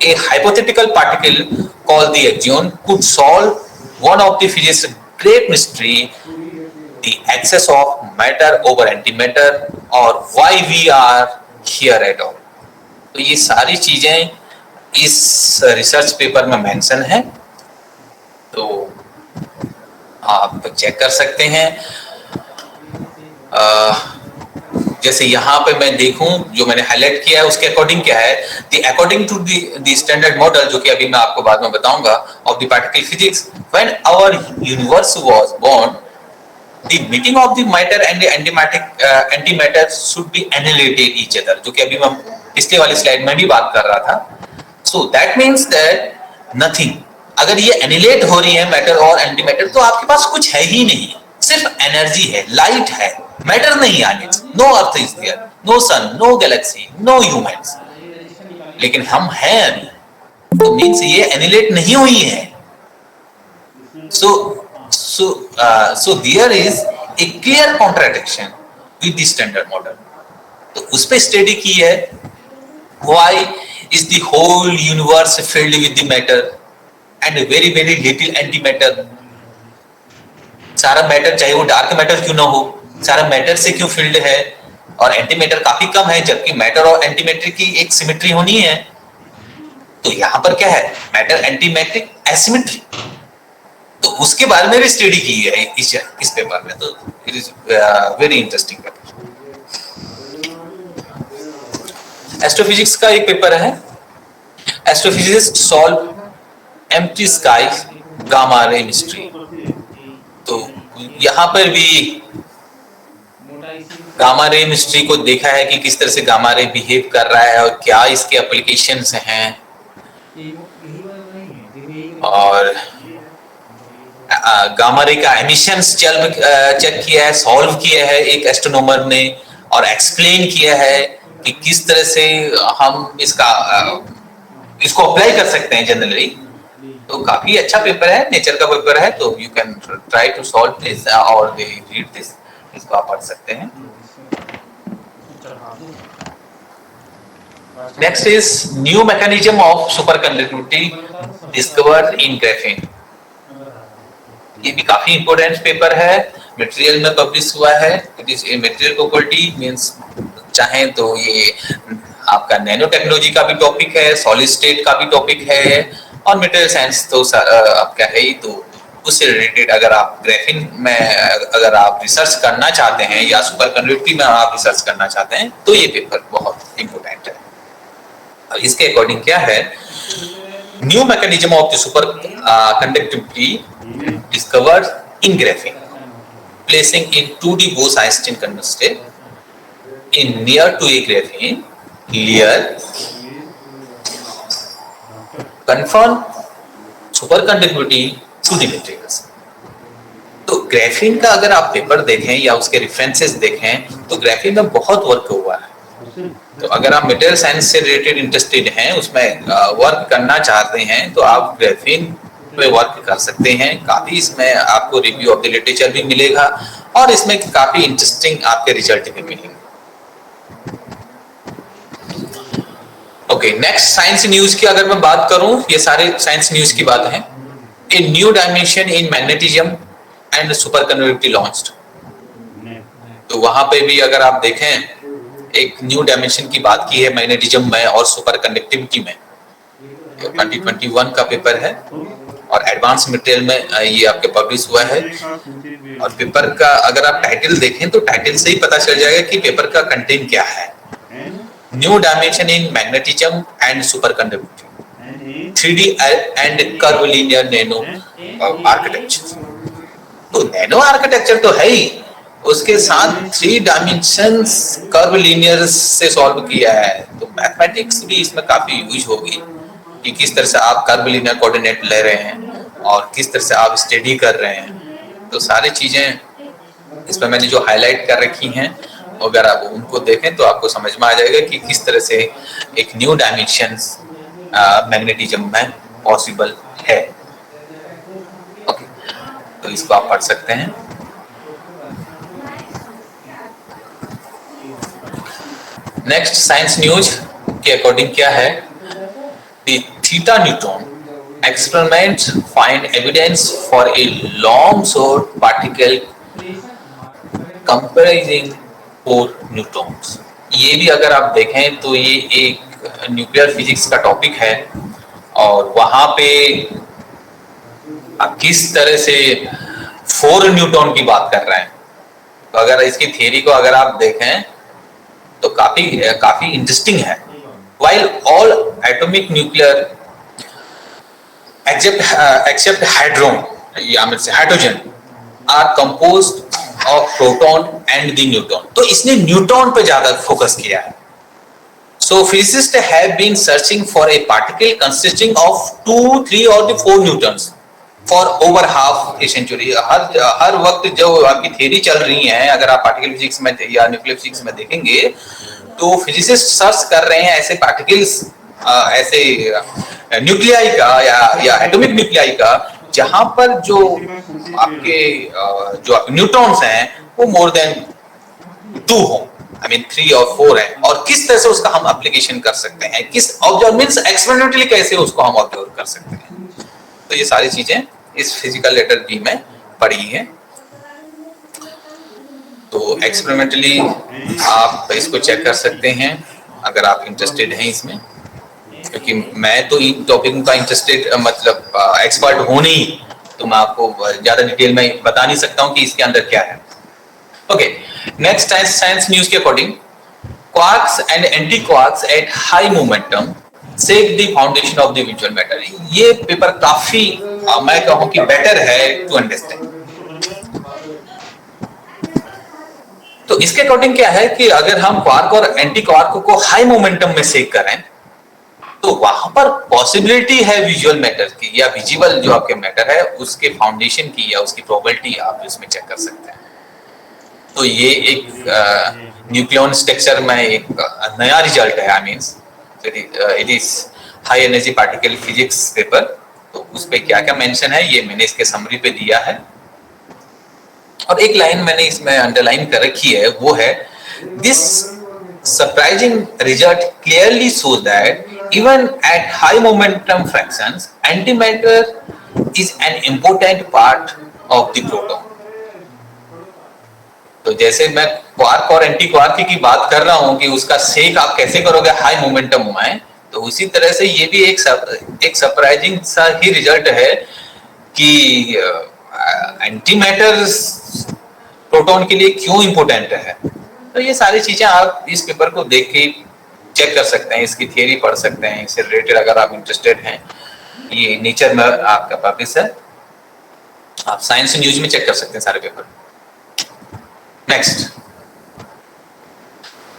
A hypothetical particle called the axion could solve one of the physics great mystery the excess of matter over antimatter और why we are here at all. तो ये सारी चीजें इस रिसर्च पेपर में मेंशन है, तो आप चेक कर सकते हैं। जैसे यहाँ पे मैं देखूं जो मैंने हाईलाइट किया है उसके अकॉर्डिंग क्या है, according to the standard model जो कि अभी मैं आपको बाद में बताऊंगा of the particle physics, when our universe was born the meeting of the matter and antimatter should be annihilated each other, जो कि अभी मैं पिछले वाली स्लाइड में भी बात कर रहा था। So that means that nothing, अगर ये एनिहिलेट हो रही है मैटर और एंटीमैटर तो आपके पास कुछ है ही नहीं, सिर्फ एनर्जी है, लाइट है, मैटर नहीं आगे। No earth is there, no sun, no galaxy, no humans, लेकिन हम हैं अभी, तो मींस ये एनिहिलेट नहीं हुई है। So there is a clear contradiction with the standard model. तो उस पे स्टडी की है why is the whole universe filled with the matter and very very little antimatter. सारा मैटर चाहे वो डार्क मैटर क्यों ना हो, सारा मैटर से क्यों फील्ड है और एंटीमैटर काफी कम है, जबकि मैटर और एंटीमैटर की एक सिमेट्री होनी है। तो यहां पर क्या है, मैटर एंटीमैटर एसिमेट्री। तो उसके बारे में भी स्टडी की है इस पेपर में। तो it is very interesting paper. Astrophysics का एक पेपर है, astrophysicist solve empty sky gamma ray mystery. तो यहां पर भी गामा रे मिस्ट्री को देखा है कि किस तरह से गामा रे बिहेव कर रहा है और क्या इसके एप्लीकेशंस हैं, और गामा रे का एमिशंस चेक किया है, सॉल्व किया है एक एस्ट्रोनॉमर ने, और एक्सप्लेन किया है कि किस तरह से हम इसको अप्लाई कर सकते हैं जनरली। तो काफी अच्छा पेपर है, नेचर का पेपर है, तो you can try to solve this और दे रीड दिस, इसको आप पढ़ सकते हैं। Next is new mechanism of superconductivity discovered in graphene. ये भी काफी इंपॉर्टेंट पेपर है, मटेरियल में पब्लिश हुआ है। It is a material property means चाहे तो ये आपका नैनो टेक्नोलॉजी का भी टॉपिक है, सॉलिड स्टेट का भी टॉपिक है, और मटेरियल साइंस तो आपका है ही। तो उससे रिलेटेड अगर आप ग्राफीन में अगर आप रिसर्च करना चाहते हैं या सुपर कंडक्टिविटी में आप रिसर्च करना चाहते हैं तो ये पेपर बहुत इंपॉर्टेंट है। अब इसके अकॉर्डिंग क्या है, new mechanism of the super conductivity discovered in graphene placing in 2D Bose-Einstein constant in near to a graphene layer confirm superconductivity to the materials। तो ग्राफीन का अगर आप पेपर देखें या उसके रेफरेंसेस देखें तो ग्राफीन में बहुत वर्क हुआ है। तो अगर आप मटेरियल साइंस से रिलेटेड इंटरेस्टेड हैं, उसमें वर्क करना चाहते हैं, तो आप ग्राफीन पे वर्क कर सकते हैं। काफी इसमें आपको रिव्यू ऑफ द लिटरेचर भी मिलेगा और इसमें काफी इंटरेस्टिंग आपके रिजल्ट भी मिलेंगे। ओके, नेक्स्ट साइंस न्यूज की अगर मैं बात करूं, ये सारे साइंस न्यूज की बात है। A new dimension in magnetism and super conductivity launched. तो वहां पे भी अगर आप देखें एक न्यू डायमेंशन की बात की है मैग्नेटिज्म में और सुपर कंडक्टिविटी में। 2021 का पेपर है और एडवांस मटेरियल में ये आपके पब्लिश हुआ है। और पेपर का अगर आप टाइटल देखें तो टाइटल से ही पता चल जाएगा कि पेपर का कंटेंट क्या है। New dimension in magnetism and super conductivity 3D and curvilinear nano architecture. तो नैनो आर्किटेक्चर तो है ही, उसके साथ 3 डायमेंशंस कर्वलिनियर से सॉल्व किया है। तो मैथमेटिक्स भी इसमें काफी यूज होगी कि किस तरह से आप कर्वलिनियर कोऑर्डिनेट ले रहे हैं और किस तरह से आप स्टडी कर रहे हैं। तो सारी चीजें इसमें मैंने जो हाईलाइट कर रखी हैं, अगर आप उनको देखें तो आपको समझ में आ जाएगा कि किस तरह से एक न्यू डायमेंशंस मैग्नेटिज्म में पॉसिबल है। ओके, तो इसको आप पढ़ सकते हैं। नेक्स्ट साइंस न्यूज के अकॉर्डिंग क्या है, the theta neutron experiments find evidence for a long short particle comprising 4 neutrons. ये भी अगर आप देखें तो ये एक न्यूक्लियर फिजिक्स का टॉपिक है और वहां पे आप किस तरह से 4 न्यूट्रॉन की बात कर रहे हैं। तो अगर इसकी थियरी को अगर आप देखें तो काफी इंटरेस्टिंग है। While all atomic nuclear except hydrogen are composed of proton and the neutron। तो इसने न्यूट्रॉन पे ज्यादा फोकस किया है। So physicists have been searching for a particle consisting of 2, 3 or 4 newtons for over half a century। हर वक्त जो आपकी theory चल रही है, अगर आप पार्टिकल फिजिक्स में या न्यूक्लियर फिजिक्स में देखेंगे तो फिजिसिस्ट सर्च कर रहे हैं ऐसे पार्टिकल्स, ऐसे न्यूक्लियाई का या एटॉमिक न्यूक्लियाई का जहां पर जो आपके न्यूट्रॉन्स हैं वो मोर देन 2 हो, आई मीन 3 और 4 है। और किस तरह से उसका हम एप्लीकेशन कर सकते हैं, किस ऑब्जर्व मींस एक्सपेरिमेंटली कैसे उसको हम ऑब्जर्व कर सकते हैं। तो ये सारी चीजें इस फिजिकल लेटर बी में पढ़ी है। तो एक्सपेरिमेंटली आप इसको चेक कर सकते हैं अगर आप इंटरेस्टेड हैं इसमें, क्योंकि मैं तो इन टॉपिक का इंटरेस्टेड मतलब एक्सपर्ट हूं नहीं, तो मैं आपको ज्यादा डिटेल में बता नहीं सकता हूं कि इसके अंदर क्या है। ओके, नेक्स्ट साइंस न्यूज के according quarks and anti quarks at high momentum shake the foundation of the visual matter. ये पेपर काफी मैं कहूं कि बेटर है टू अंडरस्टैंड। तो इसके अकॉर्डिंग क्या है कि अगर हम क्वार्क और एंटी क्वार्क को हाई मोमेंटम में शेक करें तो वहां पर पॉसिबिलिटी है विजुअल मैटर की या विजिबल जो आपके मैटर है उसके फाउंडेशन की या उसकी प्रोबेबिलिटी आप इसमें चेक कर सकते हैं। तो ये एक न्यूक्लियन स्ट्रक्चर में एक नया रिजल्ट है। आई means it is high energy particle physics paper. तो उस पे क्या क्या मेंशन है ये मैंने इसके समरी पे दिया है। और एक लाइन मैंने इसमें अंडरलाइन कर रखी है, वो है this surprising result clearly shows that even at high momentum fractions antimatter is an important part of the proton। तो जैसे मैं क्वार्क और एंटी क्वार्क की बात कर रहा हूं कि उसका सेक आप कैसे करोगे हाई मोमेंटम में, तो उसी तरह से ये भी एक सरप्राइजिंग सा ही रिजल्ट है कि एंटी मैटर प्रोटॉन के लिए क्यों इंपोर्टेंट है। तो ये सारी चीजें आप इस पेपर को देख के चेक कर सकते हैं, इसकी थियरी पढ़ सकते हैं, इससे रिलेटेड अगर आप इंटरेस्टेड हैं। ये नेचर में आपका पब्लिश है, आप साइंस न्यूज में चेक कर सकते हैं सारे paper. Next,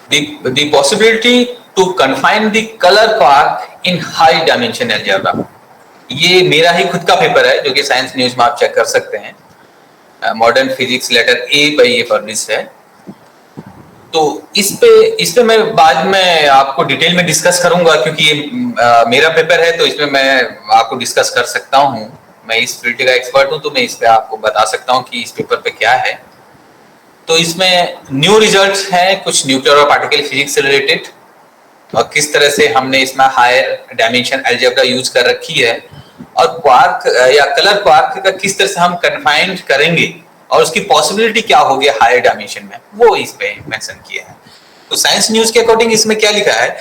the possibility to confine the color quark in high dimension algebra। ये मेरा ही खुद का पेपर है जो कि साइंस न्यूज में आप चेक कर सकते हैं। Modern physics letter A by ये पब्लिश है। तो इस पे मैं बाद में आपको डिटेल में डिस्कस करूंगा, क्योंकि ये मेरा पेपर है तो इसमें मैं आपको डिस्कस कर सकता हूं। मैं इस फील्ड का एक्सपर्ट हूं तो मैं इस पे आपको बता सकता हूं कि इस पेपर पे क्या है। तो इसमें न्यू रिजल्ट्स हैं कुछ न्यूक्लियर और पार्टिकल फिजिक्स से रिलेटेड, और किस तरह से हमने इसमें हायर डायमेंशन अलजेब्रा यूज कर रखी है, और क्वार्क या कलर क्वार्क का किस तरह से हम कन्फाइंड करेंगे और उसकी पॉसिबिलिटी क्या होगी हायर डायमेंशन में, वो इस पे मेंशन किया है। तो साइंस न्यूज के अकॉर्डिंग इसमें क्या लिखा है,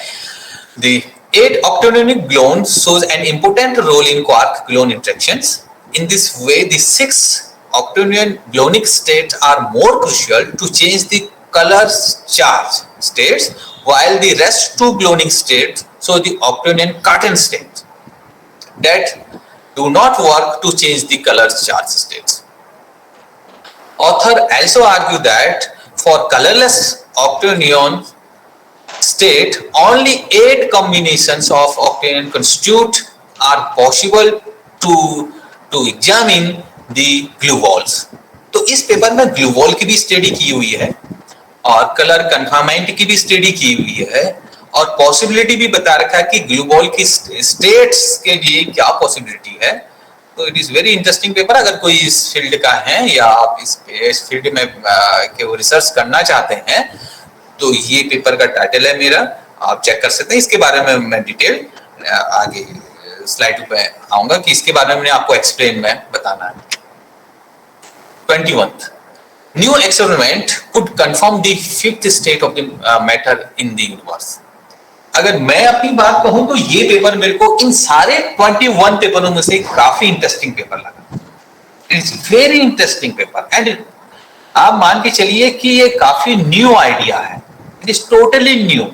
the 8 octonionic gluon shows an important role in quark gluon interactions. In this way, the 6 octonion gluonic states are more crucial to change the color charge states, while the rest 2 gluonic states show the octonion Cartan states that do not work to change the color charge states. Author also argue that for colorless octonion state, only 8 combinations of octanion constitute are possible to examine the glue walls। तो इस paper में glue wall की भी study की हुई है और colour confinement की भी स्टडी की हुई है, और पॉसिबिलिटी भी बता रखा है कि ग्लू वॉल की स्टेट्स के लिए क्या पॉसिबिलिटी है। तो it is very interesting paper. अगर कोई इस फील्ड का है या आप इस फील्ड में के रिसर्च करना चाहते हैं तो ये पेपर का टाइटल है मेरा, आप चेक कर सकते हैं। इसके बारे में मैं डिटेल आगे स्लाइड पे आऊंगा कि इसके बारे में आपको एक्सप्लेन में बताना है। 21 new experiment could confirm the fifth state of the matter in the universe. अगर मैं अपनी बात कहूं तो ये पेपर मेरे को इन सारे 21 पेपरों में से काफी इंटरेस्टिंग पेपर लगा। It's very interesting paper, and आप मान के चलिए कि ये काफी न्यू आइडिया है, इट इज टोटली न्यू।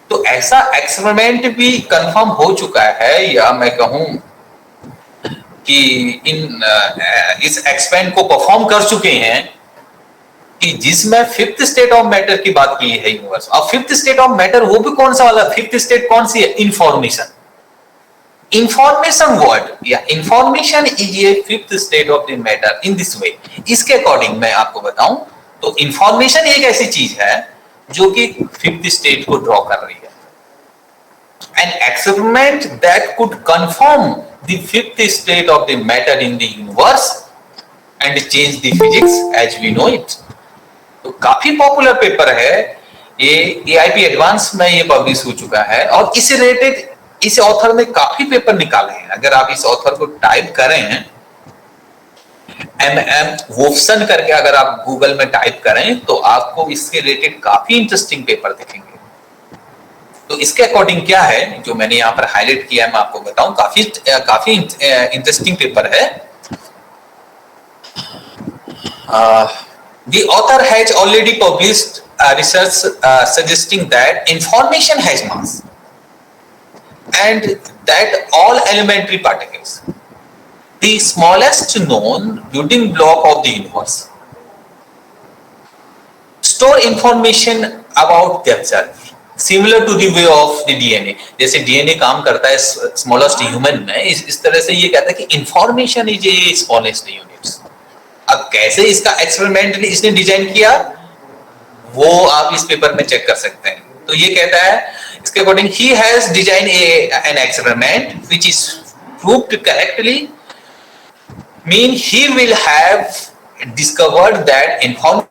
तो ऐसा एक्सपेरिमेंट भी कंफर्म हो चुका है, या मैं कहूं कि इस एक्सपेरिमेंट को परफॉर्म कर चुके हैं कि जिसमें फिफ्थ स्टेट ऑफ मैटर की बात की है यूनिवर्स। अब फिफ्थ स्टेट ऑफ मैटर वो भी कौन सा वाला, फिफ्थ स्टेट कौन सी है, इंफॉर्मेशन। इंफॉर्मेशन वर्ड या information is A fifth state of the matter in this way. इसके अकॉर्डिंग मैं आपको बताऊं तो इंफॉर्मेशन एक ऐसी चीज है जो कि फिफ्थ स्टेट को ड्रॉ कर रही है। An experiment that could confirm the fifth state of the matter in the universe and change the physics as we know it। तो काफी पॉपुलर पेपर है ये, AIP एडवांस में ये पब्लिश हो चुका है, और इससे रिलेटेड इस ऑथर ने काफी पेपर निकाले हैं। अगर आप इस ऑथर को टाइप करें MM वोफ्सन करके, अगर आप गूगल में टाइप करें तो आपको इसके रिलेटेड काफी इंटरेस्टिंग पेपर दिखेंगे। तो इसके अकॉर्डिंग क्या है जो मैंने यहाँ पर हाईलाइट किया है, मैं आपको बताऊं। काफी इंटरेस्टिंग पेपर है। The author has already published research suggesting that information has mass and that all elementary particles, the smallest known building block of the universe, store information about themselves similar to the way of the DNA। जैसे DNA काम करता है smallest human में, इस तरह से ये कहता है कि information is a smallest units. अब कैसे इसका एक्सपेरिमेंट इसने डिजाइन किया वो आप इस पेपर में चेक कर सकते हैं। तो ये कहता है इसके according he has design an experiment which is proved correctly, mean he will have discovered that information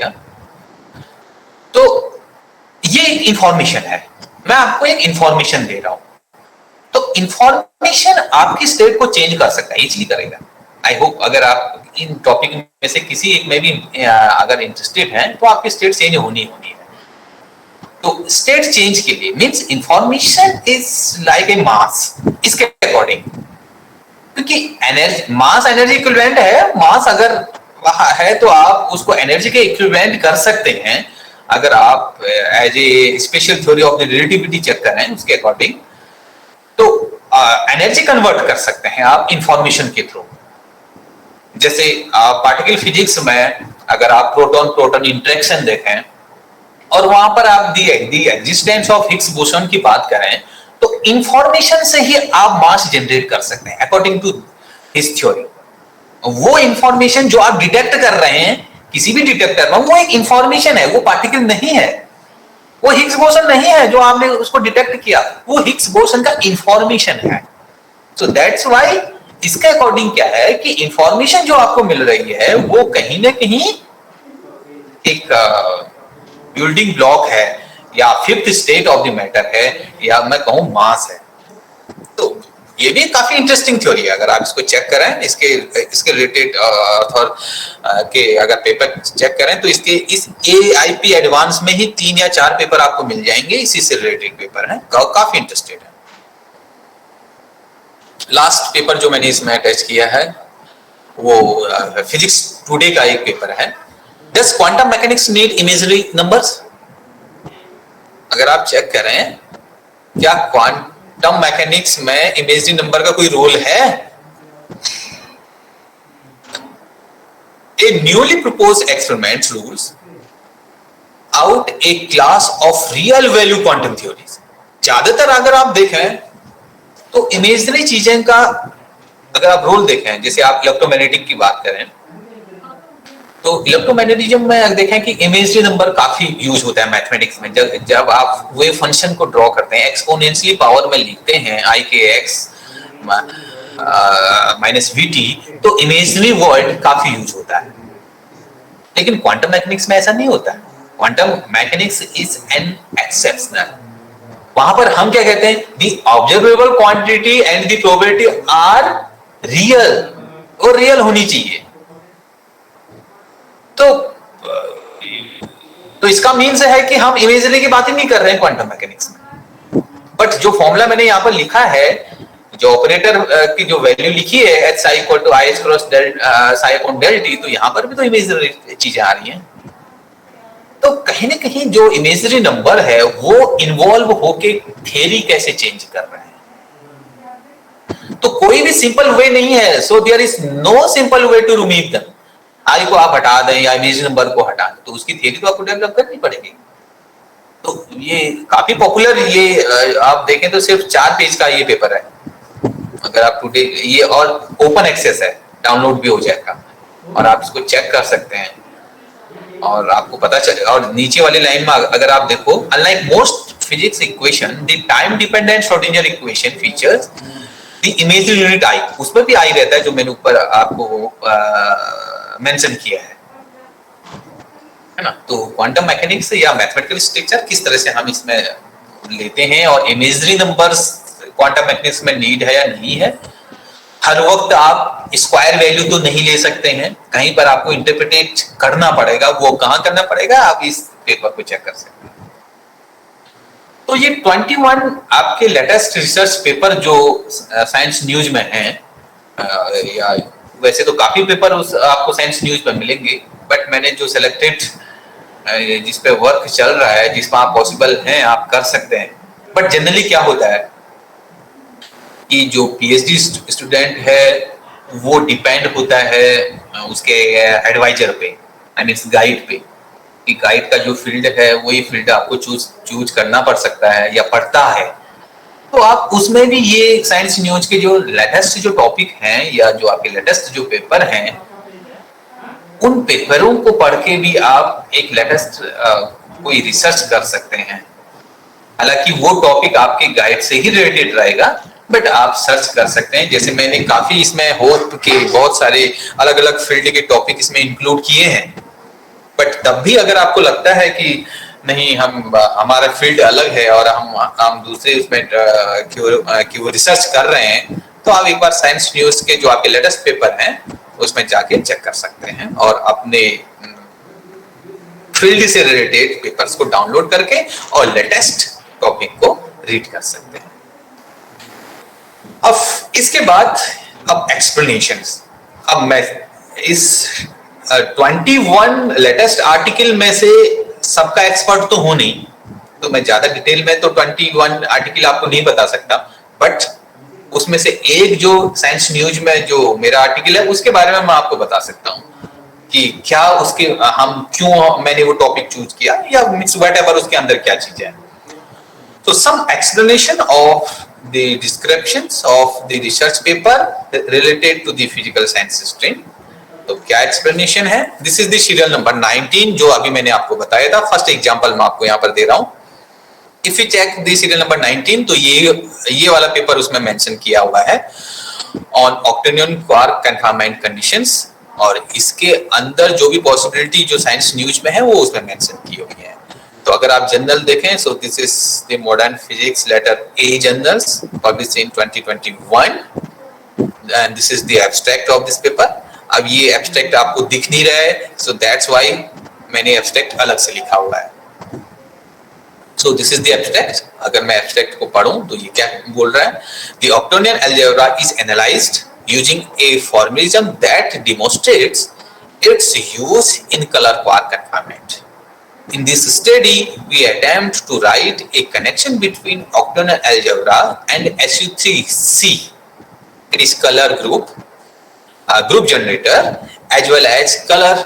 किया। तो ये एक इंफॉर्मेशन है, मैं आपको एक इंफॉर्मेशन दे रहा हूं। तो इंफॉर्मेशन आपकी स्टेट को चेंज कर सकता है, इजीली करेगा। आई होप अगर आप इन टॉपिक में से किसी एक में भी अगर इंटरेस्टेड हैं तो आपकी स्टेट चेंज होनी है। तो स्टेट चेंज के लिए means information is like a mass, इसके अकॉर्डिंग, क्योंकि एनर्जी मास एनर्जी इक्विवेलेंट है। मास अगर है तो आप उसको एनर्जी के इक्विवेलेंट कर सकते हैं अगर आप as a special theory of the relativity check करें उसके अकॉर्डिंग। तो एनर्जी कन्वर्ट कर सकते हैं आप इंफॉर्मेशन के थ्रू। जैसे पार्टिकल फिजिक्स में अगर आप प्रोटॉन प्रोटॉन इंटरेक्शन देखें और वहां पर आप दी एग्जिस्टेंस ऑफ हिग्स बोसन की बात करें तो इंफॉर्मेशन से ही आप मास जनरेट कर सकते हैं अकॉर्डिंग टू हिज थ्योरी। वो इंफॉर्मेशन जो आप डिटेक्ट कर रहे हैं, किसी भी डिटेक्टर में, वो एक इंफॉर्मेशन है, वो पार्टिकल नहीं है, वो हिग्स बोसन नहीं है जो आपने उसको डिटेक्ट किया, वो हिग्स बोसन का इंफॉर्मेशन है। सो दैट्स व्हाई इसके अकॉर्डिंग क्या है कि इंफॉर्मेशन जो आपको मिल रही है वो कहीं ना कहीं एक बिल्डिंग ब्लॉक है या fifth state of the matter है या मैं कहूं मास है। तो ये भी काफी इंटरेस्टिंग थ्योरी है। अगर आप इसको चेक करें, इसके रिलेटेड ऑथर के अगर पेपर चेक करें तो इसके इस AIP एडवांस में ही 3 या 4 पेपर आपको मिल जाएंगे, इसी से रिलेटेड पेपर है, काफी इंटरेस्टेड है। लास्ट पेपर जो मैंने इसमें अटैच किया है वो फिजिक्स टुडे का एक पेपर है, does quantum mechanics need imaginary numbers. अगर आप चेक करें क्या क्वांटम मैकेनिक्स में इमेजिनरी नंबर का कोई रोल है? A newly proposed experiment rules out a class of real value quantum theories. ज्यादातर अगर आप देखें तो इमेजिनरी चीजें का अगर आप रोल देखें, जैसे आप इलेक्ट्रोमैग्नेटिक की बात करें तो इलेक्ट्रोमैग्नेटिज्म में देखें कि इमेजिनरी नंबर काफी यूज होता है मैथमेटिक्स में। जब आप वेव फंक्शन को ड्रॉ करते हैं, एक्सपोनेंशियली पावर में लिखते हैं ikx माइनस vt, तो इमेजिनरी वर्ड काफी यूज होता है। लेकिन क्वांटम मैकेनिक्स में ऐसा नहीं होता। Quantum mechanics is an exceptional. वहां पर हम क्या कहते हैं, the observable quantity and the probability are real, वो रियल होनी चाहिए। तो इसका मीन्स है कि हम इमेजिनरी की बात ही नहीं कर रहे हैं क्वांटम मैकेनिक्स में। बट जो फॉर्मूला मैंने यहां पर लिखा है, जो ऑपरेटर की जो वैल्यू लिखी है h psi equal to IH cross psi upon del t, तो यहां पर भी तो इमेजिनरी चीजें आ रही हैं। तो कहीं ना कहीं जो इमेजिनरी नंबर है वो इन्वॉल्व होके थियरी कैसे चेंज कर रहे हैं। तो कोई भी सिंपल वे नहीं है। So there is no simple way to remove them. I को आप हटा दें या इमेजिनरी नंबर को हटा दें तो उसकी थियरी तो आपको डेवलप करनी पड़ेगी। तो ये काफी पॉपुलर, ये आप देखें तो सिर्फ 4 पेज का ये पेपर है। अगर आप टुडे ये और ओपन एक्सेस है, डाउनलोड भी हो जाएगा और आप इसको चेक कर सकते हैं और आपको पता चले। और नीचे वाली लाइन में अगर आप देखो, unlike most physics equation the time dependent Schrodinger equation features the imaginary unit I, उसमें भी आई रहता है जो मैंने ऊपर आपको मेंशन किया है ना। तो क्वांटम मैकेनिक्स या मैथमेटिकल स्ट्रक्चर किस तरह से हम इसमें लेते हैं और इमेजिनरी नंबर्स क्वांटम मैकेनिक्स में नीड है या नहीं है। हर वक्त आप स्क्वायर वैल्यू तो नहीं ले सकते हैं, कहीं पर आपको इंटरप्रिटेट करना पड़ेगा। वो कहां करना पड़ेगा, आप इस पेपर को चेक कर सकते हैं। तो ये 21 आपके लेटेस्ट रिसर्च पेपर जो साइंस न्यूज में है, या वैसे तो काफी पेपर आपको साइंस न्यूज में मिलेंगे, बट मैंने जो सिलेक्टेड जिस पे वर्क चल रहा है, जिसमें आप पॉसिबल हैं आप कर सकते हैं। बट जनरली क्या होता है कि जो PhD स्टूडेंट है वो डिपेंड होता है उसके एडवाइजर पे, आई मीन गाइड पे, कि गाइड का जो फील्ड है वही फील्ड आपको चूज करना पड़ सकता है या पड़ता है। तो आप उसमें भी ये साइंस न्यूज के जो लेटेस्ट जो टॉपिक हैं या जो आपके लेटेस्ट जो पेपर हैं, उन पेपरों को पढ़ के भी आप एक लेटेस्ट कोई रिसर्च कर सकते हैं। हालांकि वो टॉपिक आपके गाइड से ही रिलेटेड रहेगा, बट आप सर्च कर सकते हैं। जैसे मैंने काफी इसमें होप के बहुत सारे अलग अलग फील्ड के टॉपिक इसमें इंक्लूड किए हैं, बट तब भी अगर आपको लगता है कि नहीं, हमारा फील्ड अलग है और हम दूसरे उसमें कि वो रिसर्च कर रहे हैं, तो आप एक बार साइंस न्यूज के जो आपके लेटेस्ट पेपर हैं उसमें जाके चेक कर सकते हैं और अपने फील्ड से रिलेटेड पेपर्स को डाउनलोड करके और लेटेस्ट टॉपिक को रीड कर सकते हैं। अब इसके बाद अब एक्सप्लेनेशंस। अब मैं इस 21 लेटेस्ट आर्टिकल में से सबका एक्सपर्ट तो हूं नहीं, तो मैं ज्यादा डिटेल में तो 21 आर्टिकल आपको नहीं बता सकता, बट उसमें से एक जो साइंस न्यूज में जो मेरा आर्टिकल है उसके बारे में मैं आपको बता सकता हूं कि क्या उसके हम क्यों मैंने वो टॉपिक चूज किया या मिक्स व्हाटएवर उसके अंदर क्या चीज है। तो some explanation of the descriptions of the research paper related to the physical science stream। तो क्या एक्सप्लेनेशन है? This is the serial number 19 जो अभी मैंने आपको बताया था। फर्स्ट एग्जांपल मैं आपको यहाँ पर दे रहा हूँ। If you check the serial number 19, तो ये वाला पेपर उसमें मेंशन किया हुआ है ऑन ऑक्टेनियन क्वार्क कन्फाइनमेंट कंडीशंस, और इसके अंदर जो भी पॉसिबिलिटी जो साइंस न्यूज में है वो उसमें मेंशन की हुई है। तो अगर आप जर्नल देखें, so this is the modern physics letter A journals published in 2021 and this is the abstract of this paper. अब ये एब्स्ट्रैक्ट आपको दिख नहीं रहा है, सो दैट्स व्हाई मैंने एब्स्ट्रैक्ट अलग से लिखा हुआ है। So this is the abstract. अगर मैं एब्स्ट्रैक्ट को पढूं तो ये क्या बोल रहा है? The octonion algebra is analysed using a formalism that demonstrates its use in colour quark confinement. In this study, we attempt to write a connection between octagonal algebra and SU3C. It is color group generator, as well as color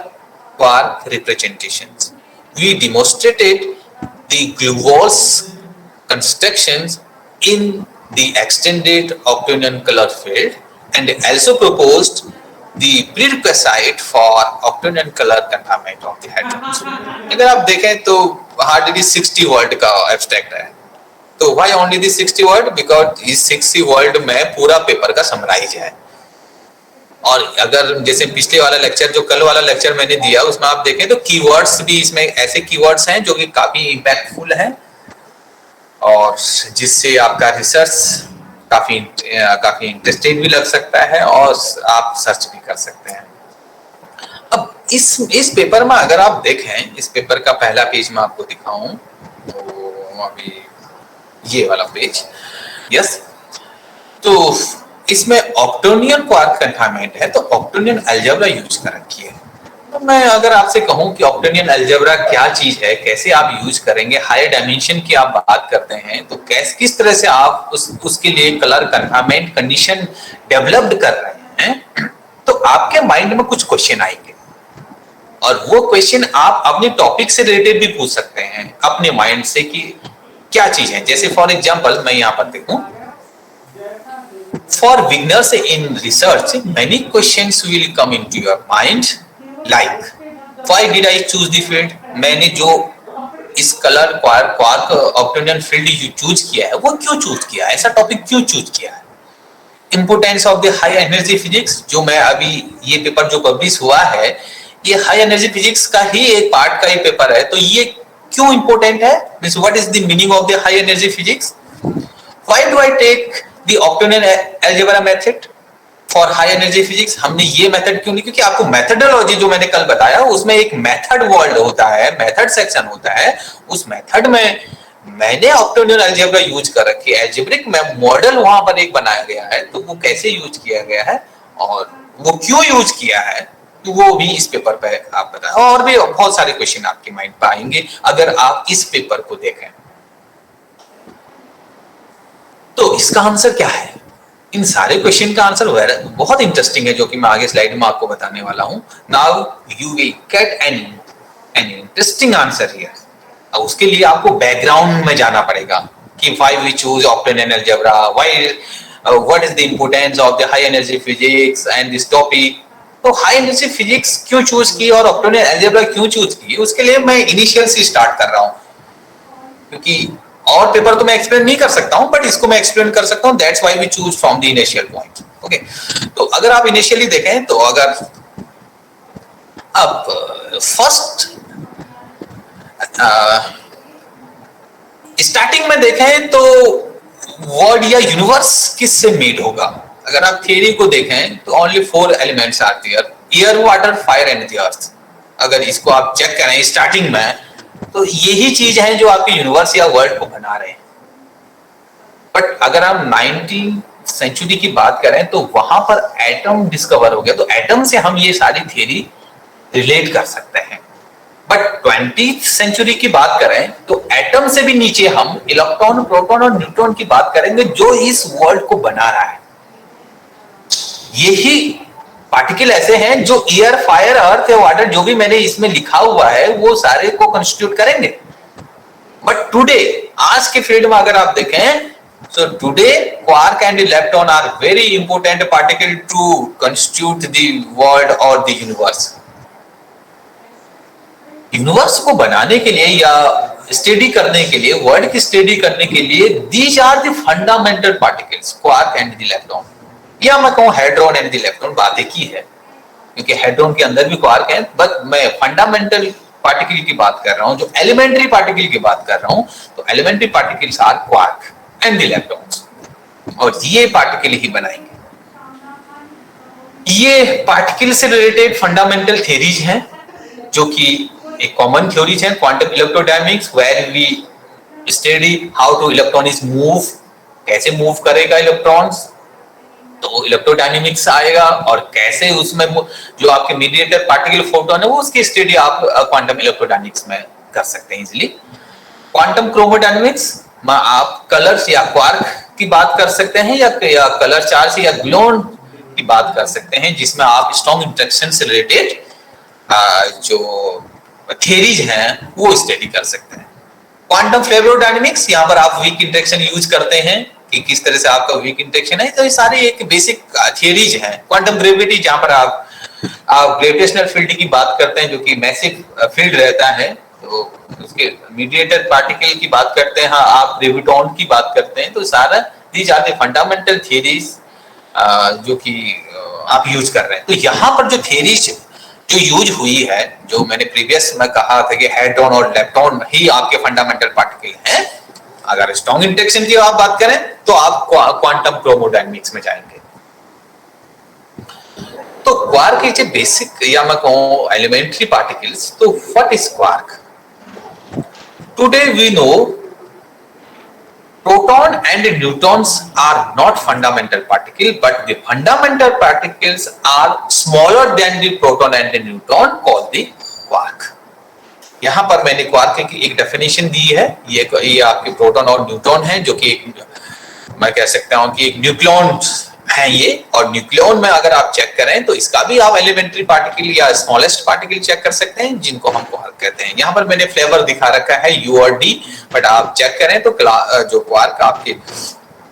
quark representations. We demonstrated the Galois constructions in the extended octagonal color field and also proposed the prerequisite for octagonal color confinement of the hadrons। अगर आप देखें तो hardly 60 word का abstract है। तो why only the 60 word? Because इस 60 word में पूरा पेपर का समराइज है। और अगर जैसे पिछले वाला लेक्चर, जो कल वाला लेक्चर मैंने दिया, उसमें आप देखें तो कीवर्ड्स भी इसमें ऐसे कीवर्ड्स हैं जो कि काफी इंपैक्टफुल हैं और जिससे आपका रिसर्च काफी इंटरेस्टिंग भी लग सकता है और आप सर्च भी कर सकते हैं। अब इस पेपर में अगर आप देखें, इस पेपर का पहला पेज मैं आपको दिखाऊं तो अभी ये वाला पेज, यस। तो इसमें ऑक्टेनियन क्वार्क कन्फाइनमेंट है, तो ऑक्टेनियन अलजेब्रा यूज कर रखी है। तो मैं अगर आपसे कहूं कि ऑक्टेनियन अलजेब्रा क्या चीज है, कैसे आप यूज करेंगे, हायर डायमेंशन की आप बात करते हैं, तो किस तरह से आप उसके लिए कलर कन्फाइनमेंट कंडीशन डेवलप्ड कर रहे हैं, तो आपके माइंड में कुछ क्वेश्चन आएंगे और वो क्वेश्चन आप अपने टॉपिक से रिलेटेड भी पूछ सकते हैं अपने माइंड से कि क्या चीज है। जैसे फॉर एग्जाम्पल मैं यहाँ पर देखूं, for beginners in research many questions will come into your mind like why did I choose the field? मैंने जो इस कलर क्वार्क ऑक्टेनियन फील्ड चूज किया है वो क्यों चूज किया है, ऐसा टॉपिक क्यों चूज किया है। Importance of the high energy physics, जो मैं अभी ये पेपर जो पब्लिश हुआ है ये हाई एनर्जी फिजिक्स का ही एक पार्ट का ही पेपर है, तो ये क्यों इंपोर्टेंट है, means what is the meaning of the high energy physics. Why do I take The octagonal algebra method for high energy physics? हमने ये मेथड क्यों नहीं, क्योंकि आपको मेथडोलॉजी जो मैंने कल बताया उसमें एक मेथड वर्ड होता है, मेथड सेक्शन होता है। उस मेथड में मैंने ऑक्टेनियन अलजेब्रा यूज कर रखी है, अलजेब्रिक मॉडल वहां पर एक बनाया गया है, तो वो कैसे यूज किया गया है और वो क्यों यूज किया है, तो वो भी इस पेपर पे आप बताएं। और भी बहुत सारे क्वेश्चन आपके माइंड पे आएंगे अगर आप इस पेपर को देखें। तो इसका आंसर क्या है? इन सारे क्वेश्चन का आंसर बहुत इंटरेस्टिंग है, जो कि मैं आगे स्लाइड में आपको बताने वाला हूं। Now you will get an interesting answer here. अब उसके लिए आपको बैकग्राउंड में जाना पड़ेगा कि why we choose octonion algebra, why what is the importance of the high energy physics and this topic. तो हाई एनर्जी फिजिक्स क्यों चूज की और ऑक्टेनियन अलजेब्रा क्यों चूज की, उसके लिए मैं इनिशियल से स्टार्ट कर रहा हूं, क्योंकि और पेपर तो मैं एक्सप्लेन नहीं कर सकता हूं, बट इसको मैं एक्सप्लेन कर सकता हूं। That's why we choose from the initial point. Okay, तो अगर आप इनिशियली देखें तो अगर अब फर्स्ट स्टार्टिंग में देखें तो वर्ल्ड या यूनिवर्स किससे मेड होगा? अगर आप थियरी को देखें तो only 4 elements are there, air, water, fire and the earth. अगर इसको आप चेक करें स्टार्टिंग में तो यही चीज है जो आपके यूनिवर्स या वर्ल्ड को बना रहे हैं। बट अगर हम 19th सेंचुरी की बात करें तो वहां पर एटम डिस्कवर हो गया, तो एटम से हम ये सारी थियरी रिलेट कर सकते हैं। बट 20th सेंचुरी की बात करें तो एटम से भी नीचे हम इलेक्ट्रॉन, प्रोटॉन और न्यूट्रॉन की बात करेंगे जो इस वर्ल्ड को बना रहा है। यही पार्टिकल ऐसे हैं जो एयर, फायर, अर्थ या वाटर जो भी मैंने इसमें लिखा हुआ है वो सारे को कंस्टिट्यूट करेंगे। बट टुडे, आज के फील्ड में अगर आप देखें तो today quark and electron are very important particle to constitute the world और द यूनिवर्स। यूनिवर्स को बनाने के लिए या स्टडी करने के लिए, वर्ल्ड की स्टडी करने के लिए these are the fundamental particles, quark and the electron, या मैं कहूं हेड्रॉन एंड द इलेक्ट्रॉन। बात एक ही है क्योंकि हेड्रॉन के अंदर भी क्वार्क है, बट मैं फंडामेंटल पार्टिकल की बात कर रहा हूं, जो एलिमेंट्री पार्टिकल की बात कर रहा हूं। तो elementary particles are quark and the electrons, और ये पार्टिकल ही बनाएंगे। ये पार्टिकल से रिलेटेड फंडामेंटल थ्योरीज हैं जो कि एक कॉमन थ्योरीज है, quantum electrodynamics, where we study how to electron is move, कैसे मूव करेगा इलेक्ट्रॉन्स, तो इलेक्ट्रोडायनेमिक्स आएगा, और कैसे उसमें जो आपके मीडिएटर पार्टिकल फोटोन है वो उसकी स्टडी आप क्वांटम इलेक्ट्रोडायनेमिक्स में कर सकते हैं इजीली। क्वांटम क्रोमोडायनेमिक्स में आप कलर्स या क्वार्क की बात कर सकते हैं, या कलर चार्ज या ग्लोन की बात कर सकते हैं, जिसमें आप स्ट्रॉन्ग इंटरेक्शन से रिलेटेड जो थियरीज हैं वो स्टडी कर सकते हैं। क्वांटम फ्लेवरोडायनेमिक्स, यहाँ पर आप वीक इंटरेक्शन यूज करते हैं कि किस तरह से आपका वीक इंटरेक्शन है, तो ये सारे एक बेसिक थियरीज हैं। क्वांटम ग्रेविटी, जहां पर आप ग्रेविटेशनल फील्ड की बात करते हैं जो कि मैसिव फील्ड रहता है, तो उसके मीडिएटर पार्टिकल की बात करते हैं, हाँ आप ग्रेविटॉन की बात करते हैं, तो सारा these are the fundamental theories जो कि आप यूज कर रहे हैं। तो यहाँ पर जो थियरीज जो यूज हुई है, जो मैंने प्रीवियस में कहा था कि हेड्रॉन और इलेक्ट्रॉन ही आपके फंडामेंटल पार्टिकल हैं, अगर स्ट्रॉन्ग इंटरेक्शन की आप बात करें तो आप क्वांटम क्रोमोडायनेमिक्स में जाएंगे। तो क्वार्क इज ए बेसिक, या मैं कहूं एलिमेंट्री पार्टिकल्स। तो what is quark? Today we know proton and neutrons are not fundamental particle, but the fundamental particles are smaller than the proton and the neutron, called the quark. यहां पर मैंने quark की एक definition दी है। ये आपके proton और neutron हैं, जो कि मैं कह सकता हूं कि एक न्यूक्लियॉन है ये। और न्यूक्लियॉन में अगर आप चेक करें तो इसका भी आप एलिमेंट्री पार्टिकल या स्मॉलेस्ट पार्टिकल चेक कर सकते हैं, जिनको हम क्वार्क कहते हैं। यहाँ पर मैंने फ्लेवर दिखा रखा है U और D, बट आप चेक करें तो जो क्वार्क आपके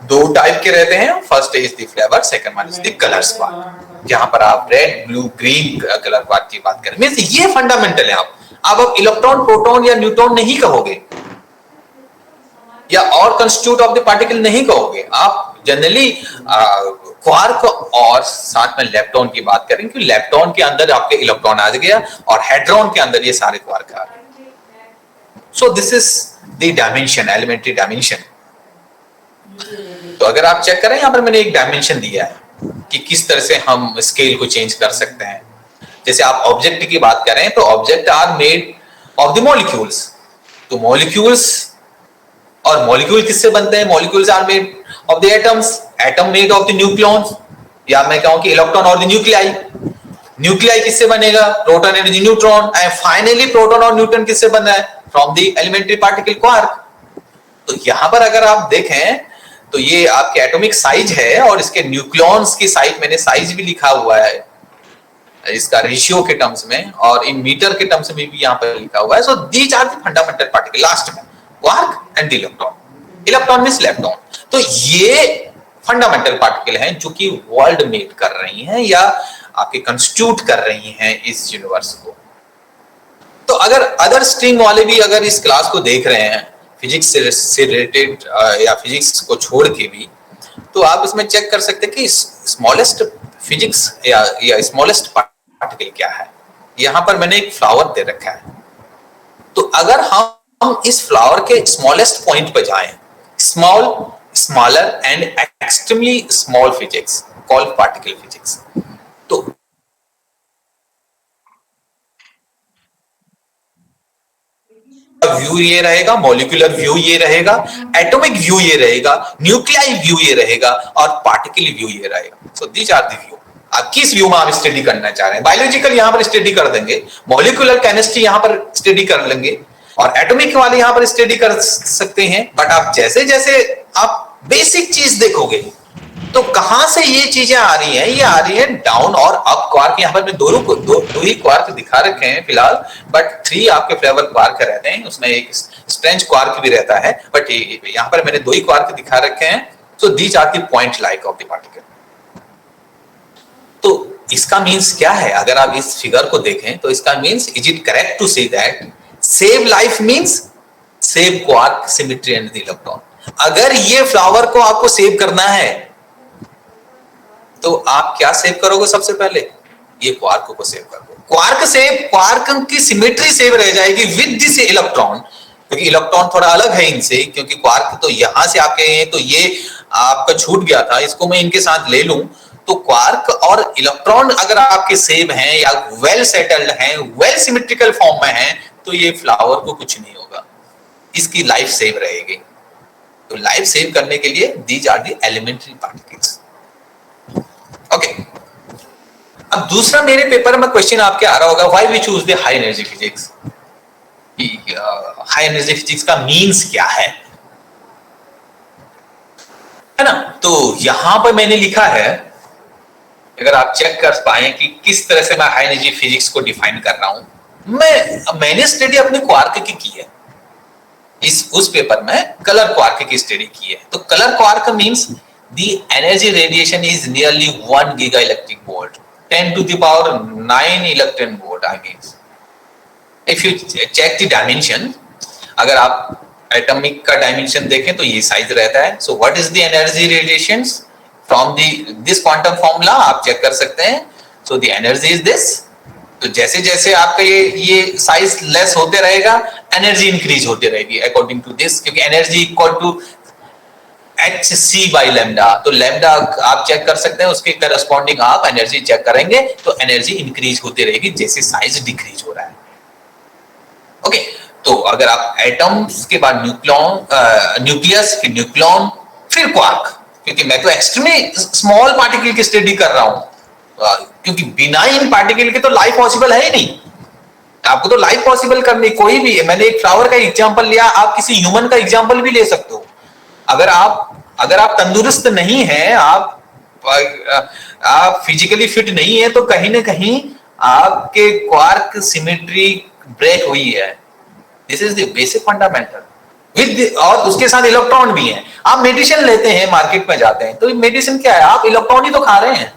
दो टाइप के रहते हैं। First is the flavour, second one is the colours quark. जहां पर आप red, blue, green colour quark की बात करें, मींस ये फंडामेंटल है। आप इलेक्ट्रॉन, प्रोटॉन या न्यूट्रॉन नहीं कहोगे, या और कंस्टिट्यूट ऑफ द पार्टिकल नहीं कहोगे। आप जनरली क्वार्क और साथ में लेप्टॉन की बात करें, क्योंकि लेप्टॉन के अंदर आपके इलेक्ट्रॉन आ गया और हेड्रॉन के अंदर ये सारे क्वार्क आ गए। So this is the dimension, elementary dimension. तो अगर आप चेक करें, यहां पर मैंने एक डायमेंशन दिया है कि किस तरह से हम स्केल को चेंज कर सकते हैं। जैसे आप ऑब्जेक्ट की बात करें तो object are made of the molecules. तो मॉलिक्यूल्स, और मॉलिक्यूल किससे बनते हैं? Molecules are made of the atoms, atom made of the nucleons, या मैं कहूं कि इलेक्ट्रॉन और द न्यूक्लियाई। न्यूक्लियाई किससे बनेगा? Proton and the neutron. And finally proton और न्यूट्रॉन किससे बना है? From the elementary particle quark. तो यहां पर अगर आप देखें तो ये आपके एटॉमिक साइज है, और इसके न्यूक्लियॉन्स की साइज, मैंने साइज भी लिखा हुआ है इसका रेशियो के टर्म्स में, और इन मीटर के टर्म्स में भी यहां पर लिखा हुआ है। So these are the fundamental particle last में, quark and the electron. Electron means electron. तो ये फंडामेंटल पार्टिकल हैं जो कि वर्ल्ड मेड कर रही हैं या आपके कंस्टिट्यूट कर रही हैं इस यूनिवर्स को। तो अगर अदर स्ट्रीम वाले भी अगर इस क्लास को देख रहे हैं, फिजिक्स से रिलेटेड या फिजिक्स को छोड़ के भी, तो आप इसमें चेक कर सकते हैं कि स्मॉलेस्ट फिजिक्स या स्मॉलेस्ट पार्टिकल क्या है। यहां पर मैंने एक फ्लावर दे रखा है, तो अगर हम इस फ्लावर के स्मॉलेस्ट पॉइंट पर जाएं, smaller and extremely small physics called particle physics, तो व्यू ये रहेगा, मॉलिक्यूलर व्यू ये रहेगा, एटॉमिक व्यू ये रहेगा, न्यूक्लियाई व्यू ये रहेगा और पार्टिकल व्यू ये रहेगा। So these are the view. आप किस व्यू में आप स्टडी करना चाह रहे हैं? बायोलॉजिकल यहां पर स्टडी कर देंगे, मॉलिक्यूलर केमिस्ट्री यहां पर स्टडी कर लेंगे और एटॉमिक वाले यहां पर स्टडी कर सकते हैं। बट आप जैसे जैसे आप बेसिक चीज देखोगे तो कहां से ये चीजें आ रही हैं? ये आ रही है डाउन और अप क्वार्क। यहां पर मैं दो ही क्वार्क दिखा रखे हैं फिलहाल, बट 3 आपके फ्लेवर क्वार्क रहते हैं, उसमें एक स्ट्रेंज क्वार्क भी रहता है, बट यहां पर मैंने 2 ही क्वार्क दिखा रखे हैं। So these are the point like of the particle. तो इसका मीन्स क्या है? अगर आप इस फिगर को देखें तो इसका means, is it correct to say that save life means save quark symmetry and the electron? अगर ये फ्लावर को आपको सेव करना है तो आप क्या सेव करोगे? सबसे पहले ये क्वार्क को सेव करोगे। क्वार्क की सिमेट्री सेव रह जाएगी विद दिस इलेक्ट्रॉन, क्योंकि इलेक्ट्रॉन थोड़ा अलग है इनसे, क्योंकि क्वार्क तो यहां से आपके हैं, तो ये आपका छूट गया था, इसको मैं इनके साथ ले लूं तो क्वार्क और इलेक्ट्रॉन अगर आपके सेव हैं या वेल सेटल्ड हैं, वेल सिमेट्रिकल फॉर्म में हैं, तो ये फ्लावर को कुछ नहीं होगा, इसकी लाइफ सेव रहेगी। तो लाइफ सेव करने के लिए these are the elementary particles. Okay, अब दूसरा मेरे पेपर में क्वेश्चन आपके आ रहा होगा, why we choose the high energy physics? High energy physics का मीन्स क्या है ना? तो यहां पर मैंने लिखा है, अगर आप चेक कर पाए कि किस तरह से मैं हाई एनर्जी फिजिक्स को डिफाइन कर रहा हूं। मैंने स्टडी अपने क्वार्क की है, उस पेपर में कलर क्वार्क की स्टडी की है। तो colour quark means the energy radiation is nearly 1 giga electric volt, 10 to the power 9 electron volt, I mean. If you check the dimension, अगर आप एटॉमिक का डायमेंशन देखें तो ये साइज रहता है। So what is the energy radiations from this quantum formula? आप check कर सकते हैं। So the energy is this. तो जैसे जैसे आपका ये साइज लेस होते रहेगा, एनर्जी इंक्रीज होती रहेगी अकॉर्डिंग टू दिस, क्योंकि energy equal to hc by lambda. तो लैम्डा आप चेक कर सकते हैं, उसके करस्पॉन्डिंग आप एनर्जी चेक करेंगे तो एनर्जी इंक्रीज होती रहेगी जैसे साइज डिक्रीज हो रहा है। ओके, तो अगर आप एटम्स के बाद न्यूक्लियस, फिर न्यूक्लियॉन, फिर क्वार्क, क्योंकि मैं तो एक्सट्रीमली स्मॉल पार्टिकल की स्टडी कर रहा हूं, क्योंकि बिना इन पार्टिकल के तो लाइफ पॉसिबल है ही नहीं। आपको तो लाइफ पॉसिबल करनी कोई भी, मैंने एक फ्लावर का एग्जांपल लिया, आप किसी ह्यूमन का एग्जांपल भी ले सकते हो। अगर आप तंदुरुस्त नहीं हैं, आप फिजिकली फिट नहीं है, तो कहीं ना कहीं आपके क्वार्क सिमेट्री ब्रेक हुई है। This is the basic fundamental. और उसके साथ इलेक्ट्रॉन भी हैं। आप मेडिसिन लेते हैं, मार्केट में जाते हैं, तो मेडिसिन क्या है? आप इलेक्ट्रॉन ही तो खा रहे हैं।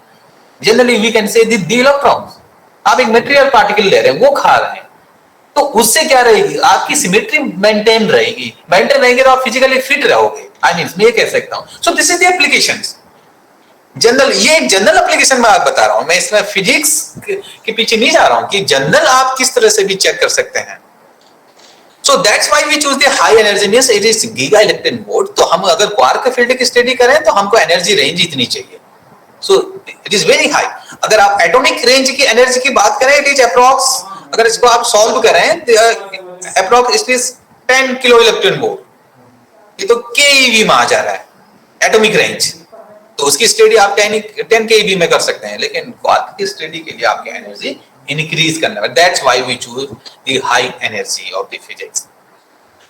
Generally we can say the electrons. आप एक मटेरियल पार्टिकल ले रहे हैं, वो खा रहे हैं, तो उससे क्या रहेगी? आपकी सिमेट्री मेंटेन रहेगी। मेंटेन रहेगी तो आप फिजिकली फिट रहोगे। आई मीन मैं ये कह सकता हूं। सो this is the applications. General, ये एक जनरल एप्लीकेशन में आप बता रहा हूं, मैं इसमें फिजिक्स के पीछे नहीं जा रहा हूं कि जनरल आप किस तरह से भी चेक कर सकते हैं। So that's why we choose the high energy means it is giga electron volt. तो हम अगर क्वार्क फील्ड की स्टडी करें तो हमको एनर्जी रेंज इतनी चाहिए। सो इट इज वेरी हाई। अगर आप एटॉमिक रेंज की एनर्जी की बात करें, इट इज अप्रॉक्स, अगर इसको आप सॉल्व करें तो approx it is 10 kilo electron volt. ये तो केईवी में आ जा रहा है एटॉमिक रेंज। तो उसकी स्टडी आप 10 केईवी में कर सकते हैं, लेकिन क्वार्क की स्टडी के लिए आपकी एनर्जी इंक्रीज करना है। That's why we choose the high energy of the physics.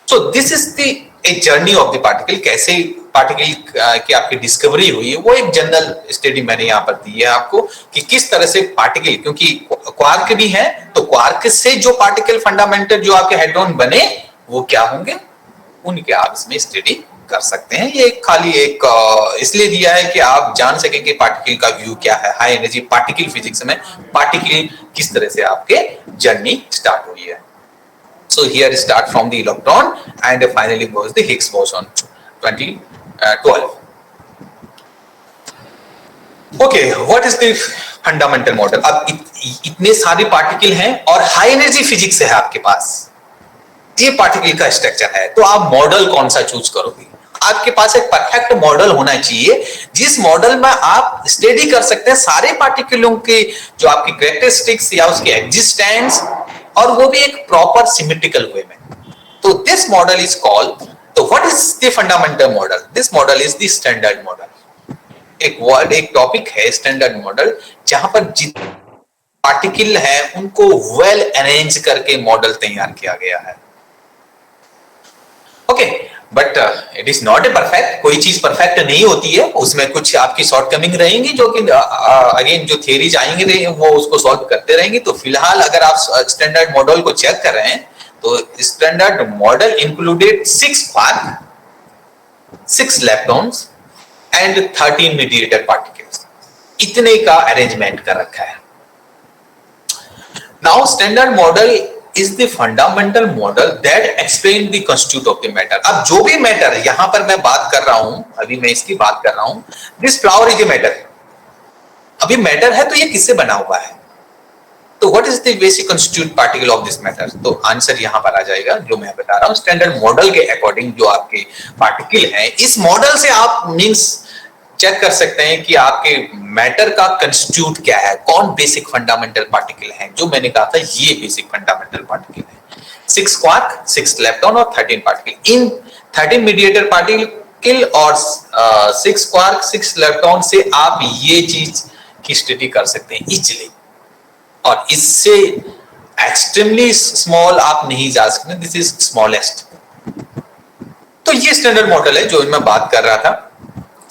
So this is the a journey of the particle. कैसे पार्टिकल की आपकी डिस्कवरी हुई है, वो एक जनरल स्टडी मैंने यहाँ पर दी है आपको कि किस तरह से पार्टिकल, क्योंकि क्वार्क भी है, तो क्वार्क से जो पार्टिकल फंडामेंटल जो आपके हेड्रोन बने वो क्या होंगे, उनके आप इसमें स्टडी कर सकते हैं। ये खाली एक इसलिए दिया है कि आप जान सकें कि पार्टिकल का व्यू क्या है। हाई एनर्जी पार्टिकल फिजिक्स में पार्टिकल किस तरह से आपके जर्नी स्टार्ट हुई है। So here start from the electron and finally goes the Higgs boson 2012. Okay, what is the fundamental model? अब इतने सारे पार्टिकल हैं और हाई एनर्जी फिजिक्स है आपके पास, ये पार्टिकल का स्ट्रक्चर है, तो आप मॉडल कौन सा चूज करोगे? आपके पास एक परफेक्ट मॉडल होना चाहिए जिस मॉडल में आप स्टडी कर सकते हैं सारे पार्टिकलों के जो आपकी कैरेक्टरिस्टिक्स या उसके एग्जिस्टेंस, और वो भी एक प्रॉपर सिमेट्रिकल वे में। तो दिस मॉडल इज कॉल्ड, तो what is the fundamental model? This model is the standard model. एक वर्ड, एक टॉपिक है स्टैंडर्ड मॉडल, जहां पर जितने पार्टिकल है उनको वेल अरेंज करके मॉडल तैयार किया गया है। Okay, but it is not a perfect, कोई चीज परफेक्ट नहीं होती है, उसमें कुछ आपकी शॉर्टकमिंग रहेंगी जो कि अगेन जो थियरीज आएंगे वो उसको सॉल्व करते रहेंगे। तो फिलहाल अगर आप स्टैंडर्ड मॉडल को चेक कर रहे हैं तो standard model included 6 quark, 6 leptons and 13 mediator particles, इतने का अरेंजमेंट कर रखा है। Now standard model is the fundamental model that explain the constituent of the matter। अब जो भी मैटर यहां पर मैं बात कर रहा हूं, अभी मैं इसकी बात कर रहा हूं, this flower is a matter। अभी मैटर है तो ये किससे बना हुआ है? तो what is the basic constituent particle of this matter? तो आंसर यहां पर आ जाएगा जो मैं बता रहा हूं, स्टैंडर्ड मॉडल के अकॉर्डिंग जो आपके पार्टिकल हैं, इस मॉडल से आप मींस चेक कर सकते हैं कि आपके मैटर का कंस्टिट्यूट क्या है, कौन बेसिक फंडामेंटल पार्टिकल है। जो मैंने कहा था ये बेसिक फंडामेंटल पार्टिकल है, 6 क्वार्क, 6 लेप्टॉन और 13 पार्टिकल। इन 13 मीडिएटर पार्टिकल और 6 क्वार्क, 6 लेप्टॉन से आप ये चीज की स्टडी कर सकते हैं इजीली, और इससे एक्सट्रीमली स्मॉल आप नहीं जा सकते, दिस इज स्मॉलेस्ट। तो ये स्टैंडर्ड मॉडल है जो मैं बात कर रहा था।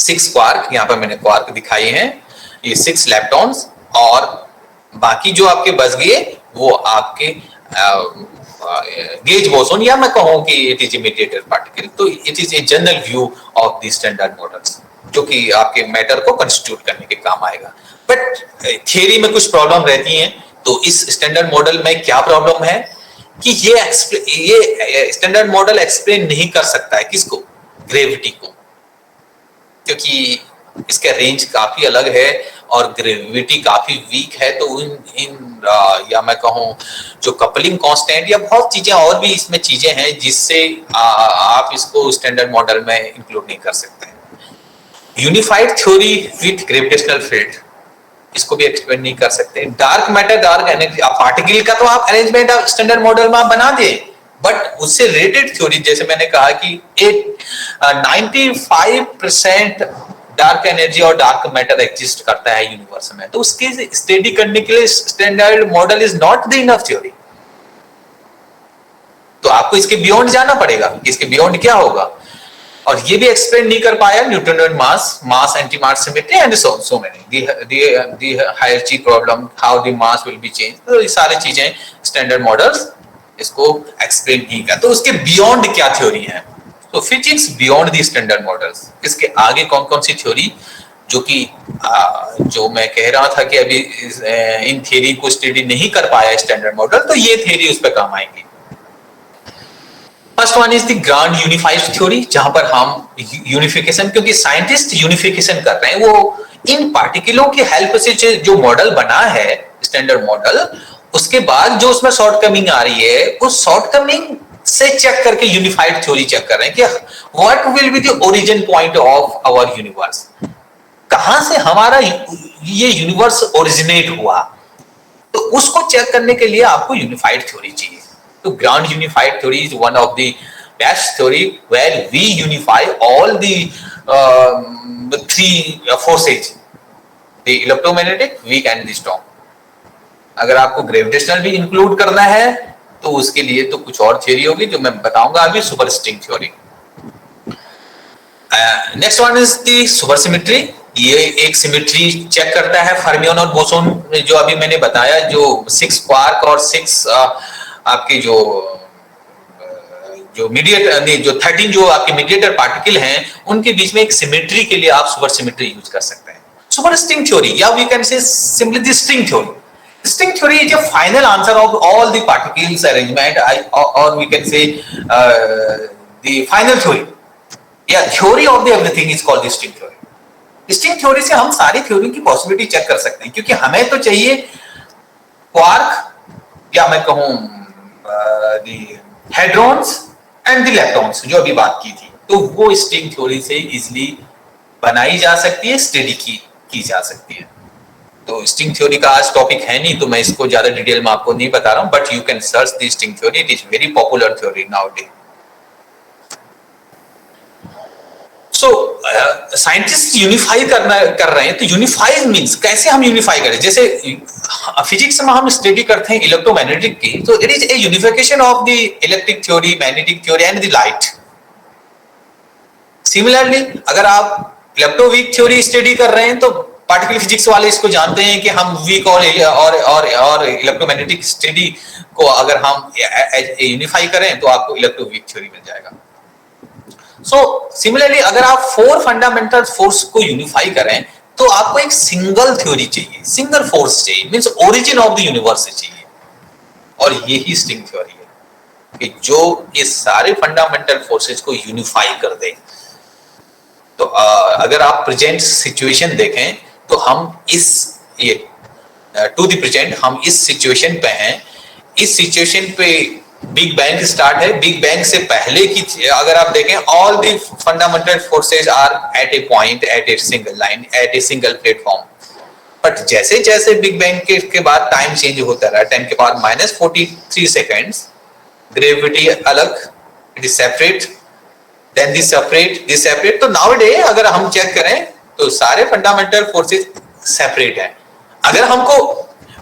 6 क्वार्क, यहां पर मैंने क्वार्क दिखाई हैं, ये 6 लेप्टॉन्स, और बाकी जो आपके बच गए वो आपके गेज बोसोन, या मैं कहूं कि इट इज मीडिएटर पार्टिकल। तो it is a general view of the standard models जो कि आपके मैटर को कंस्टिट्यूट करने के काम आएगा। बट थियरी में कुछ प्रॉब्लम रहती हैं, तो इस स्टैंडर्ड मॉडल में क्या प्रॉब्लम है कि ये स्टैंडर्ड मॉडल एक्सप्लेन नहीं कर सकता है किसको? ग्रेविटी को, क्योंकि इसका रेंज काफी अलग है और ग्रेविटी काफी वीक है। तो या मैं कहूं जो कपलिंग कांस्टेंट या बहुत चीजें और भी इसमें चीजें हैं जिससे आप इसको स्टैंडर्ड मॉडल में इंक्लूड नहीं कर सकते। Unified theory with gravitational field, इसको भी एक्सप्लेन नहीं कर सकते। Dark matter, dark energy, particle का तो आप अरेंजमेंट स्टैंडर्ड मॉडल में आप बना दे, बट उससे रिलेटेड थ्योरी, जैसे मैंने कहा कि 95% डार्क एनर्जी और डार्क मैटर एग्जिस्ट करता है यूनिवर्स में, तो उसके स्टडी करने के लिए standard model is not the enough theory. तो आपको इसके बियॉन्ड जाना पड़ेगा, इसके बियॉन्ड क्या होगा, और ये भी एक्सप्लेन नहीं कर पाया Newtonian mass anti mass symmetry and so many the hierarchy problem, how the mass will be change. तो ये सारी चीजें स्टैंडर्ड मॉडल्स इसको एक्सप्लेन नहीं कर। तो उसके बियॉन्ड क्या थ्योरी है? तो physics beyond the standard models, इसके आगे कौन कौन सी थ्योरी जो कि जो मैं कह रहा था कि अभी इन थ्योरी को स्टडी नहीं कर पाया स्टैंडर्ड मॉडल, तो ये थ्योरी उस पर काम आएंगी। First one is the grand unified theory, जहां पर हम यूनिफिकेशन, क्योंकि साइंटिस्ट यूनिफिकेशन कर रहे हैं, वो इन पार्टिकलों की हेल्प से जो मॉडल बना है स्टैंडर्ड मॉडल, उसके बाद जो उसमें शॉर्टकमिंग आ रही है उस शॉर्टकमिंग से चेक करके यूनिफाइड थ्योरी चेक कर रहे हैं कि what will be the origin point of our universe, कहां से हमारा ये यूनिवर्स ओरिजिनेट हुआ। तो उसको चेक करने के लिए आपको यूनिफाइड थ्योरी चाहिए। तो grand unified theory is one of the best theory where we unify all the three forces, the electromagnetic, weak and the strong. अगर आपको ग्रेविटेशनल भी इंक्लूड करना है तो उसके लिए तो कुछ और थ्योरी होगी जो मैं बताऊंगा अभी, super string theory. Next one is the super symmetry, ये एक सिमेट्री चेक करता है फर्मियन और बोसोन, जो अभी मैंने बताया, जो 6 क्वार्क और 6 आपके जो मीडिएटर, जो 13 जो आपके मीडिएटर पार्टिकल हैं, उनके बीच में एक सिमेट्री के लिए आप सुपर सिमेट्री यूज कर सकते हैं। सुपर स्ट्रिंग थ्योरी, या we can say simply the string theory. String theory is a final answer of all the particles arrangement, or we can say the final theory. Yeah, theory of the everything is called the string theory. String theory से हम सारी theory की possibility check कर सकते हैं, क्योंकि हमें तो चाहिए क्वार्क, या मैं कहूँ हेड्रॉन्स एंड द leptons जो अभी बात की थी, तो वो स्ट्रिंग थ्योरी से इजिली बनाई जा सकती है, स्टडी की जा सकती है। तो स्ट्रिंग थ्योरी का आज टॉपिक है नहीं, तो मैं इसको ज्यादा डिटेल में आपको नहीं बता रहा हूं, but you can search the string theory, it is very popular theory now day. So scientist unify कर रहे हैं, तो यूनिफाई मींस कैसे हम यूनिफाई करें। जैसे फिजिक्स में हम स्टडी करते हैं इलेक्ट्रोमैग्नेटिक की, तो it is A unification of the electric theory, magnetic theory and the light. Similarly अगर आप इलेक्ट्रोवीक थ्योरी स्टडी कर रहे हैं, तो पार्टिकल फिजिक्स वाले इसको जानते हैं कि हम वीक और इलेक्ट्रोमैग्नेटिक स्टडी को अगर हम यूनिफाई करें तो आपको इलेक्ट्रोवीक थ्योरी मिल जाएगा। सो सिमिलरली अगर आप 4 फंडामेंटल फोर्स को यूनिफाई करें, तो आपको एक सिंगल थ्योरी चाहिए, सिंगल फोर्स चाहिए, means origin of the universe चाहिए। और यही स्ट्रिंग थ्योरी है कि जो ये सारे फंडामेंटल फोर्सेस को यूनिफाई कर दे। तो अगर आप प्रेजेंट सिचुएशन देखें, तो हम टू द प्रेजेंट हम इस सिचुएशन पे हैं। इस सिचुएशन पे बिग बैंग स्टार्ट है। बिग बैंग से पहले की अगर आप देखें, all the fundamental forces are at a point, at a single line, at a single platform. But जैसे जैसे बिग बैंग के बाद टाइम चेंज होता रहा, 10 के बाद -43 सेकेंड्स, ग्रेविटी अलग, it is separate, then this separate. तो नाउडे अगर हम चेक करें तो सारे फंडामेंटल फोर्सेस सेपरेट हैं। अगर हमको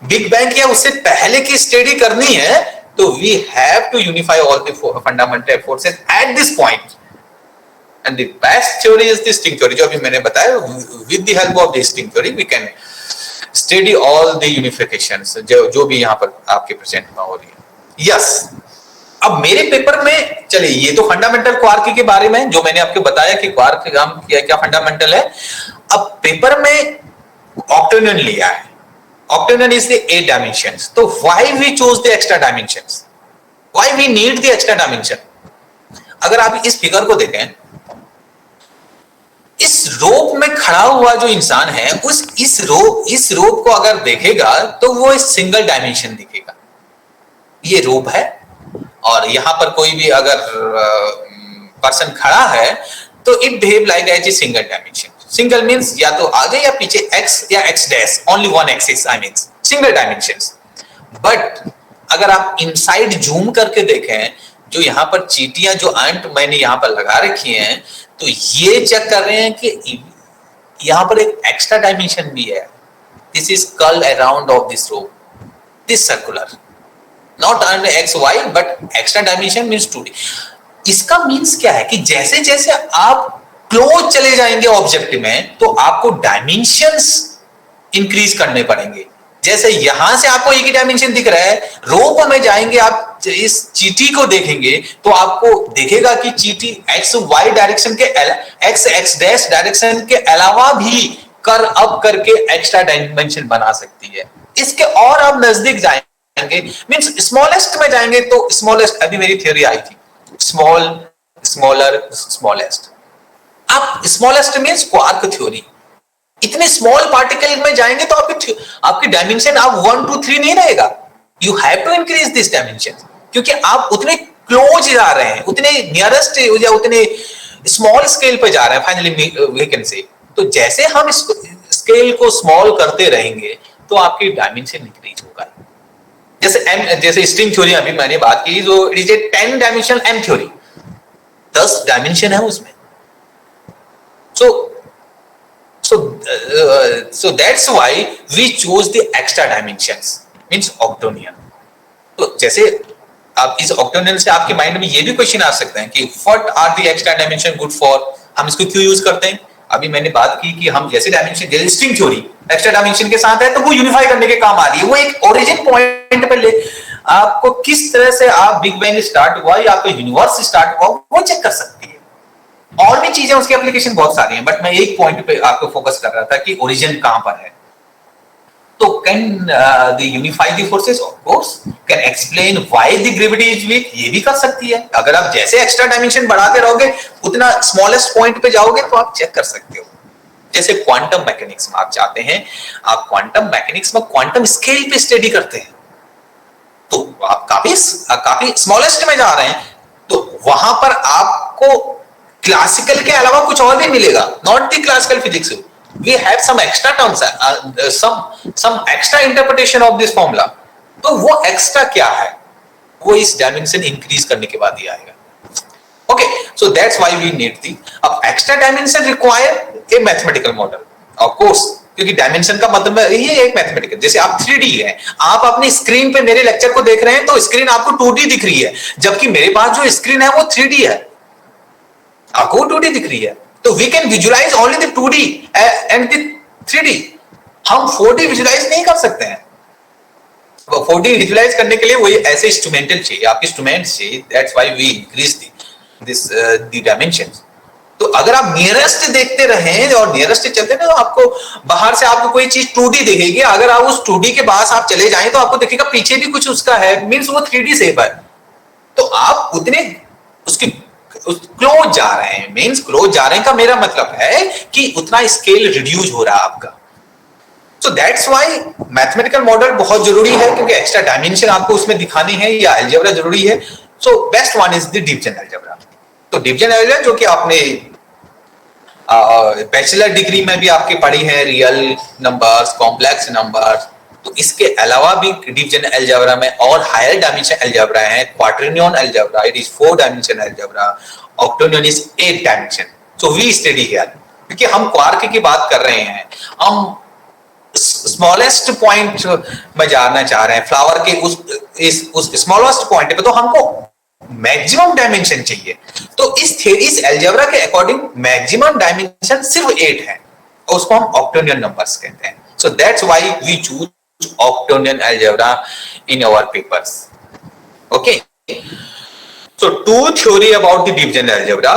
बिग बैंग या उससे पहले की स्टडी करनी है, तो we have to unify all the fundamental forces at this point, and the best theory is the string theory जो अभी मैंने बताया। with the help of the string theory we can study all the unifications जो भी यहाँ पर आपके present में हो रही है। yes, अब मेरे पेपर में चलिए, ये तो फंडामेंटल क्वार्क के बारे में जो मैंने आपको बताया कि क्वार्क क्या फंडामेंटल है। अब पेपर में ऑक्टेनॉन लिया है। Octagon is the 8 dimensions. So why we chose the extra dimensions? Why we need the extra dimension? अगर आप इस फिगर को देखें, इस रोप में खड़ा हुआ जो इंसान है, इस रोप को अगर देखेगा तो वो इस सिंगल डायमेंशन दिखेगा। ये रोप है और यहां पर कोई भी अगर पर्सन खड़ा है तो it behave like as a single dimension. Single means या तो आगे या पीछे x या x dash, only one axis, I mean single dimensions. But अगर आप इनसाइड जूम करके देखें, जो यहाँ पर चींटियां जो अंट मैंने यहाँ पर लगा रखी हैं, तो ये चेक कर रहे हैं कि यहाँ पर एक एक्स्ट्रा डायमेंशन भी है। This is curl around of this rope, this circular, not only X Y but extra dimension means 2D। इसका मींस क्या है कि जैसे जैसे आप क्लोज चले जाएंगे ऑब्जेक्ट में, तो आपको डायमेंशंस इंक्रीज करने पड़ेंगे। जैसे यहां से आपको एक ही डायमेंशन दिख रहा है, रोप में जाएंगे, आप इस चींटी को देखेंगे तो आपको देखेगा कि चींटी एक्स वाई डायरेक्शन के एक्स डैश डायरेक्शन के अलावा भी कर अप करके एक्स्ट्रा डायमेंशन बना सकती है। इसके और आप नजदीक जाएंगे, मींस स्मॉलेस्ट में जाएंगे, तो स्मॉलेस्ट अभी मेरी थ्योरी आई थी, स्मॉल स्मॉलर स्मॉलेस्ट। आप स्मॉलेस्ट मींस क्वार्क थ्योरी, इतने स्मॉल पार्टिकल में जाएंगे तो आपकी डायमेंशन आप 1 2 3 नहीं रहेगा। You have to increase this dimension, क्योंकि आप उतने क्लोज जा रहे हैं, उतने नियरेस्ट या उतने स्मॉल स्केल पे जा रहे हैं फाइनली वी कैन से। तो जैसे हम स्केल को स्मॉल करते रहेंगे तो आपकी डायमेंशन इंक्रीज होगा। जैसे स्ट्रिंग थ्योरी अभी मैंने बात की, जो it is a 10 dimensional M theory, 10 dimension है उसमें। So that's why we chose the extra dimensions, means octonion. तो जैसे आप इस octonion से आपके माइंड में ये भी क्वेश्चन आ सकते हैं कि what are the extra dimension good for, हम इसको क्यों यूज करते हैं। अभी मैंने बात की कि हम जैसे डायमेंशन, जैसे स्ट्रिंग थ्योरी एक्स्ट्रा डायमेंशन के साथ है तो वो यूनिफाई करने के काम आ रही है। वो एक ओरिजिन पॉइंट पे ले आपको किस तरह से आप बिग बैंग स्टार्ट हुआ या आपका यूनिवर्स स्टार्ट हुआ वो चेक कर सकती है। और भी चीजें उसकी एप्लीकेशन बहुत सारी हैं, बट मैं एक पॉइंट पे आपको फोकस कर रहा था कि ओरिजिन कहां पर है। तो can the unify the forces, of course, can explain why the gravity is weak, ये भी कर सकती है। अगर आप जैसे एक्स्ट्रा डायमेंशन बढ़ाते रहोगे उतना स्मॉलेस्ट पॉइंट पे जाओगे तो आप चेक कर सकते हो। जैसे क्वांटम मैकेनिक्स में आप चाहते हैं, आप क्वांटम मैकेनिक्स में क्वांटम स्केल पे स्टडी करते हैं, तो आप काफी काफी स्मॉलेस्ट में जा रहे हैं, तो वहां पर आपको क्लासिकल के अलावा कुछ और भी मिलेगा, not the classical physics, we have some extra terms, some extra interpretation of this formula. तो वो एक्स्ट्रा क्या है, वो इस डायमेंशन इंक्रीज करने के बाद ही आएगा। Okay, so that's why we need the, अब extra dimension require a mathematical model, of course, क्योंकि डायमेंशन का मतलब ये एक मैथमेटिकल, जैसे आप 3D है, आप अपनी स्क्रीन पे मेरे लेक्चर को देख रहे हैं तो स्क्रीन आपको 2D दिख रही है, जबकि मेरे पास जो स्क्रीन है वो 3D है, आपको 2D दिख रही है। तो we can visualize only the 2D and the 3D, हम 4D विजुलाइज नहीं कर सकते हैं। 4D विजुलाइज करने के लिए वही ऐसे इंस्ट्रूमेंटल चाहिए, आपके इंस्ट्रूमेंट्स चाहिए, that's why we increase the dimensions. तो अगर आप नियरेस्ट देखते रहें और नियरेस्ट चलते ना, तो आपको बाहर से आपको कोई चीज 2D दिखेगी, अगर आप उस 2D के पास आप चले जाएं तो आपको दिखेगा पीछे भी कुछ उसका है, मींस वो 3D शेप है। तो आप उतने उसके क्लोज जा रहे हैं, मींस क्लोज जा रहे हैं का मेरा मतलब है कि उतना स्केल रिड्यूस हो रहा है आपका। So that's why mathematical model बहुत जरूरी है, क्योंकि एक्स्ट्रा डायमेंशन आपको उसमें दिखाने हैं, या अलजेब्रा जरूरी है। So best one is the division algebra. तो डिवीजन अलजेब्रा जो कि आपने बैचलर डिग्री में भी आपकी पढ़ी है, रियल नंबर्स, कॉम्प्लेक्स नंबर्स, तो इसके अलावा भी डिवीजन अलजेब्रा में और हायर डायमेंशन अलजेब्रा है, quaternion algebra, it is 4 dimension algebra, octonion is 8 dimension. So we study here, क्योंकि हम क्वार्क की बात कर रहे हैं, हम स्मॉलेस्ट पॉइंट में जानना चाह रहे हैं, फ्लावर के उस स्मॉलेस्ट पॉइंट पे, तो हमको मैक्सिमम डायमेंशन चाहिए। तो इस अलजेब्रा के अकॉर्डिंग मैक्सिमम डायमेंशन सिर्फ 8 है, और उसको हम ऑक्टेनियन नंबर्स कहते हैं। So that's why we choose octonion algebra in our papers. Okay, so 2 theory about the division algebra,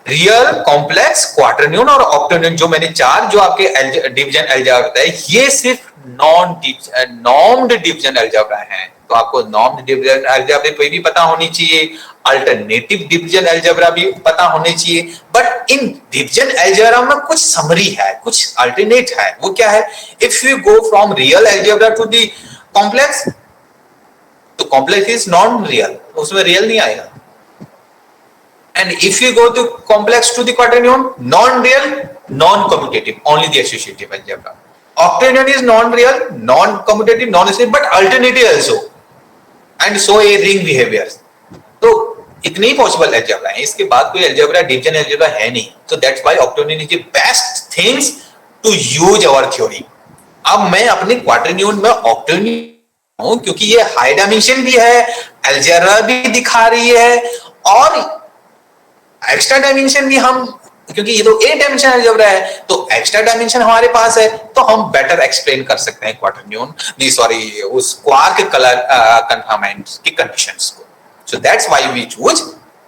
real, complex, quaternion और ऑक्टेनियन, जो मैंने 4 जो आपके डिवीजन अलजेब्रा बताए, ये सिर्फ नॉर्म्ड डिवीजन अलजेब्रा है। तो आपको नॉर्म्ड डिवीजन अलजेब्रा पे भी पता होनी चाहिए, अल्टरनेटिव डिवीजन अलजेब्रा भी पता होनी चाहिए, बट इन डिवीजन अलजेब्रा में कुछ समरी है, कुछ अल्टरनेट है। वो क्या है, if you go from real algebra to the complex, तो कॉम्प्लेक्स इज नॉन रियल, उसमें रियल नहीं आएगा। And if you go to complex to the quaternion, non-real, non-commutative, only the associative algebra. Octanion is non-real, non-commutative, non-associative, but alternative also, and so a ring behavior. तो इतने ही possible algebra है, इसके बाद कोई algebra division algebra है नहीं। तो that's why octonion is the best things to use our theory. अब मैं अपने क्वाटरनियन में ऑक्टेनियन हूं, क्योंकि ये हाई डायमेंशन भी है, अलजेब्रा भी दिखा रही है, और एक्स्ट्रा डायमेंशन भी हम, क्योंकि ये तो 8 डायमेंशन अलजेब्रा है, तो एक्स्ट्रा डायमेंशन हमारे पास है, तो हम बेटर एक्सप्लेन कर सकते हैं क्वाटरनियन, सॉरी, उस क्वार्क कलर कन्फाइनमेंट की कंडीशंस को। So that's why we choose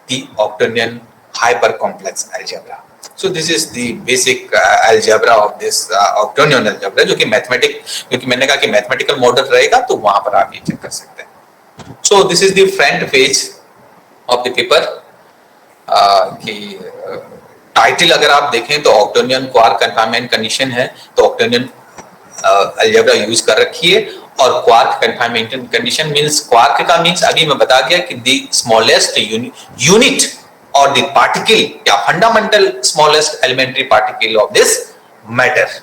the octonion hyper complex algebra. So this is the basic algebra of this octonion algebra, जो कि मैथमेटिक, क्योंकि मैंने कहा कि मैथमेटिकल मॉडल रहेगा, तो वहां पर आप ये चेक कर सकते हैं। सो this is the front page of the paper. कि टाइटल अगर आप देखें तो ऑक्टेनियन क्वार्क कन्फाइनमेंट कंडीशन है, तो ऑक्टेनियन अलजेब्रा यूज कर रखी है। और quark confinement condition means, quark का मींस अभी मैं बता गया कि द स्मॉलेस्ट यूनिट और द पार्टिकल या fundamental smallest elementary particle of this matter,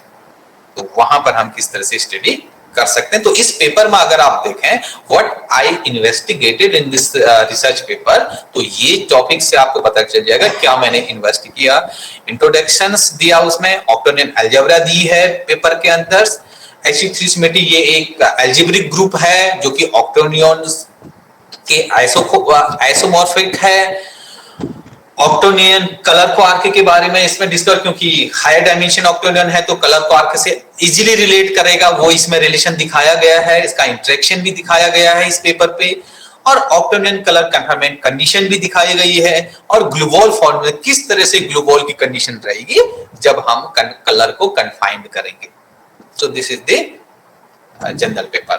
तो वहां पर हम किस तरह से स्टडी कर सकते हैं। तो इस पेपर में अगर आप देखें, what I investigated in this research paper, तो ये टॉपिक से आपको पता चल जाएगा क्या मैंने इन्वेस्ट किया। इंट्रोडक्शंस दिया, उसमें ऑक्टेनियन अलजेब्रा दी है पेपर के अंदर। Sc3 सिमेट्री ये एक अलजेब्रिक ग्रुप है जो कि ऑक्टेनियंस के आइसोमॉर्फिक है। ऑक्टेनियन कलर क्वार्क के बारे में इसमें डिस्कस, क्योंकि हायर डायमेंशन ऑक्टेनियन है तो कलर क्वार्क से इजीली रिलेट करेगा, वो इसमें रिलेशन दिखाया गया है, इसका इंटरेक्शन भी दिखाया गया है इस पेपर पे। और ऑक्टेनियन कलर कन्फाइनमेंट कंडीशन भी दिखाई गई है, और ग्लूवॉल फॉर्मूला किस तरह से ग्लूवॉल की कंडीशन रहेगी जब हम कलर को कन्फाइंड करेंगे। सो this is the general paper.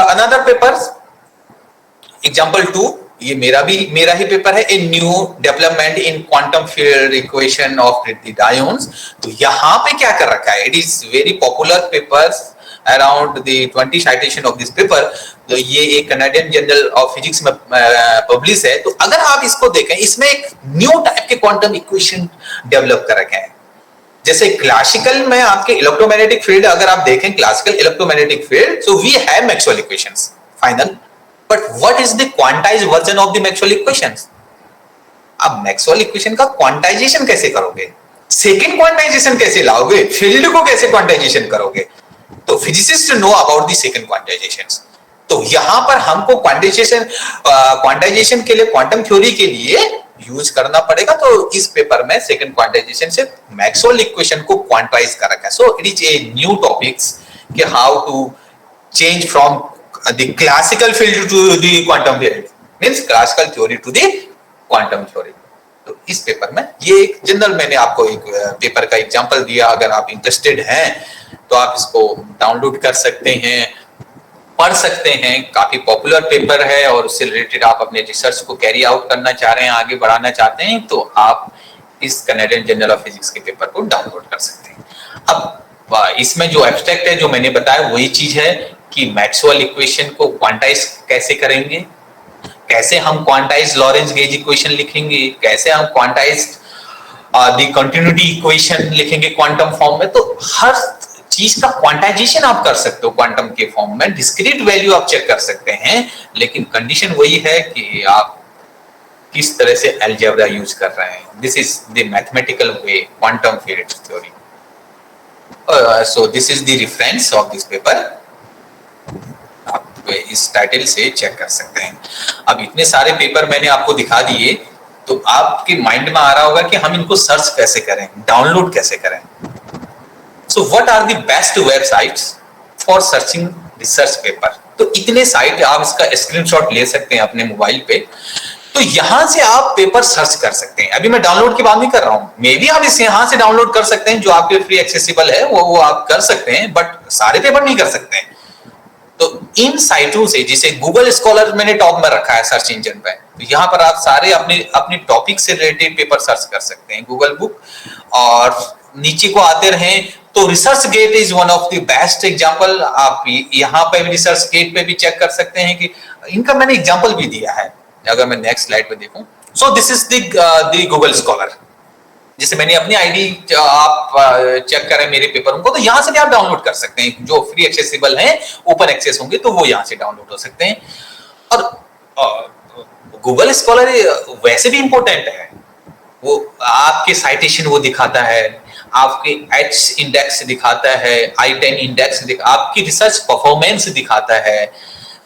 Another paper example 2, ये मेरा ही पेपर है, a new development in quantum field equation of the ions. तो यहां पे क्या कर रखा है, it is very popular papers around the 20 citation of this paper. तो ये एक कनाडियन जर्नल ऑफ फिजिक्स में पब्लिश है। तो अगर आप इसको देखें, इसमें एक न्यू टाइप के क्वांटम इक्वेशन डेवलप कर रखे हैं। जैसे क्लासिकल में आपके इलेक्ट्रोमैग्नेटिक फील्ड अगर आप देखें, classical electromagnetic field, so we have Maxwell equations final, but what is the quantized version of the Maxwell equations? आप मैक्सवेल इक्वेशन का क्वांटाइजेशन कैसे करोगे? सेकंड क्वांटाइजेशन कैसे लाओगे? फील्ड को कैसे क्वांटाइजेशन करोगे? तो physicist know about the second quantizations. तो यहां पर हमको क्वांटाइजेशन के लिए, क्वांटम थ्योरी के लिए यूज करना पड़ेगा। तो इस पेपर में सेकंड क्वांटाइजेशन से मैक्सवेल इक्वेशन को क्वांटाइज कर रखा है। So it is a new topics कि how to change from the classical field to the quantum field, means classical theory to the quantum theory. तो इस पेपर में ये एक जनरल मैंने आपको एक पेपर का एग्जांपल दिया। अगर आप इंटरेस्टेड हैं तो आप इसको डाउनलोड कर सकते हैं, पढ़ सकते हैं। काफी पॉपुलर पेपर है और उससे रिलेटेड आप अपने रिसर्च को कैरी आउट करना चाह रहे हैं, आगे बढ़ाना चाहते हैं, तो आप इस कनाडियन जर्नल ऑफ फिजिक्स के पेपर को डाउनलोड कर सकते हैं। अब इसमें जो एब्स्ट्रैक्ट है, जो मैंने बताया, वही चीज है कि मैक्सवेल इक्वेशन को क्वांटाइज कैसे करेंगे, कैसे हम क्वांटाइज लॉरेंज गेज इक्वेशन लिखेंगे, कैसे हम क्वांटाइज द कंटिन्यूटी इक्वेशन लिखेंगे क्वांटम फॉर्म में। तो हर चीज का क्वांटाइजेशन आप कर सकते हो क्वांटम के फॉर्म में। डिस्क्रीट वैल्यू आप चेक कर सकते हैं, लेकिन कंडीशन वही है कि आप किस तरह से अलजेब्रा यूज कर रहे हैं। This is the mathematical way quantum field theory. So this is the reference of this paper. आप इस टाइटल से चेक कर सकते हैं। अब इतने सारे पेपर मैंने आपको दिखा दिए, तो आपके माइंड में आ रहा होगा कि हम इनको सर्च कैसे करें, डाउनलोड कैसे करें। So what are the best websites for searching research paper? तो इतने साइट, आप इसका स्क्रीनशॉट ले सकते हैं अपने मोबाइल पे। तो यहां से आप पेपर सर्च कर सकते हैं। अभी मैं डाउनलोड की बात नहीं कर रहा हूं, मे भी आप इसे यहां से डाउनलोड कर सकते हैं, जो आपके फ्री एक्सेसिबल है वो आप कर सकते हैं, बट सारे पेपर नहीं कर सकते हैं। तो इन साइटों से, जिसे गूगल स्कॉलर मैंने टॉप में रखा है सर्च इंजन पे, तो यहाँ पर आप सारे अपने टॉपिक से रिलेटेड पेपर सर्च कर सकते हैं, गूगल बुक। और नीचे को आते रहें तो research gate is one of the best example. आप यहाँ पे भी रिसर्च गेट पे भी चेक कर सकते हैं कि इनका मैंने एग्जांपल भी दिया है। अगर मैं नेक्स्ट स्लाइड पे देखूं, सो this is the Google scholar. जैसे मैंने अपनी आईडी, आप चेक करें मेरे पेपर को, तो यहाँ से भी आप डाउनलोड कर सकते हैं। जो फ्री एक्सेसिबल हैं, ओपन एक्सेस होंगे, तो वो यहाँ से डाउनलोड हो सकते हैं। और गूगल स्कॉलर वैसे भी इंपॉर्टेंट है। वो आपके साइटेशन वो दिखाता है, आपके एच इंडेक्स दिखाता है, I10 इंडेक्स आपकी रिसर्च परफॉर्मेंस दिखाता है।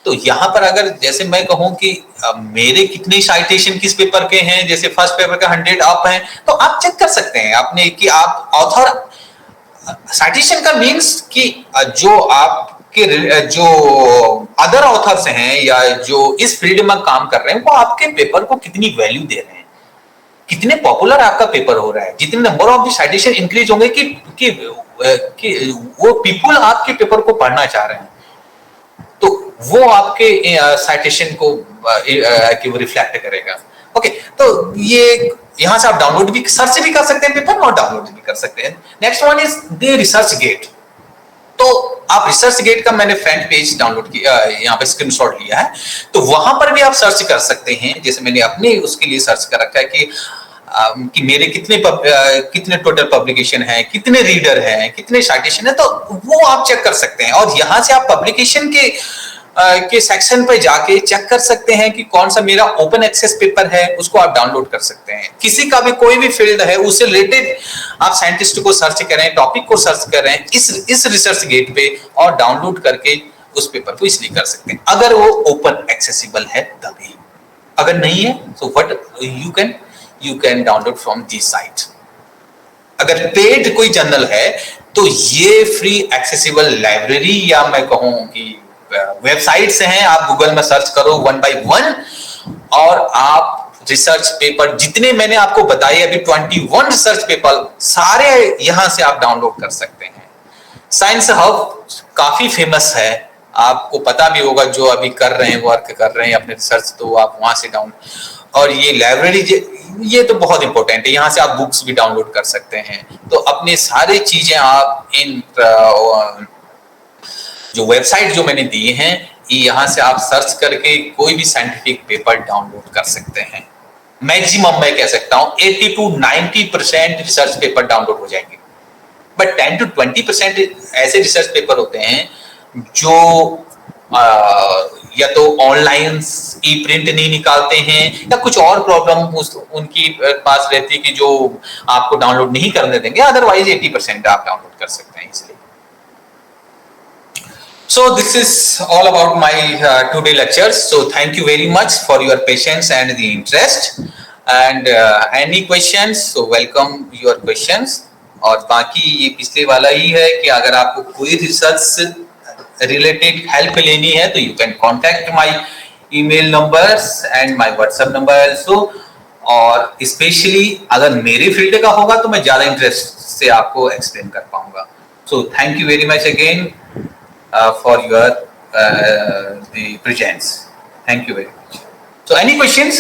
तो यहाँ पर अगर जैसे मैं कहूँ कि मेरे कितने साइटेशन किस पेपर के हैं, जैसे फर्स्ट पेपर का 100 अप हैं, तो आप चेक कर सकते हैं अपने कि आप ऑथर साइटेशन का मींस कि जो आपके जो अदर ऑथर्स हैं या जो इस फील्ड में काम कर रहे हैं, वो आपके पेपर को कितनी वैल्यू दे रहे हैं, कितने पॉपुलर आपका पेपर हो रहा है। जितने number of the citation increase होंगे कि वो पीपल आपके पेपर को पढ़ना चाह रहे हैं, तो वो आपके साइटेशन को रिफ्लेक्ट करेगा। ओके, तो ये यहां से आप डाउनलोड भी, सर्च भी कर सकते हैं पेपर और डाउनलोड भी कर सकते हैं। Next one is the research gate. तो आप रिसर्च गेट का मैंने फ्रंट पेज डाउनलोड किया, यहाँ पे स्क्रीनशॉट लिया है, तो वहां पर भी आप सर्च कर सकते हैं। जैसे मैंने अपने उसके लिए सर्च कर रखा है कि मेरे कितने टोटल पब्लिकेशन है, कितने रीडर हैं, कितने साइटेशन है, तो वो आप चेक कर सकते हैं। और यहां से आप पब्लिकेशन के सेक्शन पे जाके चेक कर सकते हैं कि कौन सा मेरा ओपन एक्सेस पेपर है, उसको आप डाउनलोड कर सकते हैं। किसी का भी कोई भी फील्ड है, उससे रिलेटेड आप साइंटिस्ट को सर्च करें, टॉपिक को सर्च करें इस रिसर्च गेट पे, और डाउनलोड करके उस पेपर को इसलिए कर सकते हैं अगर वो ओपन एक्सेसिबल है तभी। अगर नहीं है तो what you can download from this site. अगर पेड कोई जर्नल है तो ये फ्री एक्सेसिबल लाइब्रेरी, या मैं कहूं कि वेबसाइट से हैं, आप गूगल में सर्च करो 1 by 1, और आप रिसर्च पेपर जितने मैंने आपको बताए अभी 21 रिसर्च पेपर सारे यहां से आप डाउनलोड कर सकते हैं। साइंस हब काफी फेमस है, आपको पता भी होगा, जो अभी कर रहे हैं, वर्क कर रहे हैं अपने रिसर्च, तो आप वहां से डाउन। और ये लाइब्रेरी, ये तो बहुत इंपॉर्टेंट है, यहाँ से आप बुक्स भी डाउनलोड कर सकते हैं। तो अपने सारे चीजें आप इन जो वेबसाइट जो मैंने दिए हैं, यहाँ से आप सर्च करके कोई भी साइंटिफिक पेपर डाउनलोड कर सकते हैं। मैक्सिमम मैं कह सकता हूं 80 to 90% रिसर्च पेपर डाउनलोड हो जाएंगे, बट 10 to 20% ऐसे रिसर्च पेपर होते हैं जो या तो ऑनलाइन ई प्रिंट नहीं निकालते हैं या कुछ और प्रॉब्लम उनकी पास रहती है कि जो आपको डाउनलोड नहीं करने देंगे, अदरवाइज 80% आप डाउनलोड कर सकते हैं इसलिए। So this is all about my today lectures. So thank you very much for your patience and the interest. And any questions? So welcome your questions. और बाकी ये पिछले वाला ही है कि अगर आपको कोई रिसर्च रिलेटेड हेल्प लेनी है तो you can contact my email numbers and my WhatsApp number also. और स्पेशली अगर मेरे फील्ड का होगा तो मैं ज्यादा इंटरेस्ट से आपको एक्सप्लेन कर पाऊंगा। So thank you very much again for your the presence. Thank you very much. So any questions?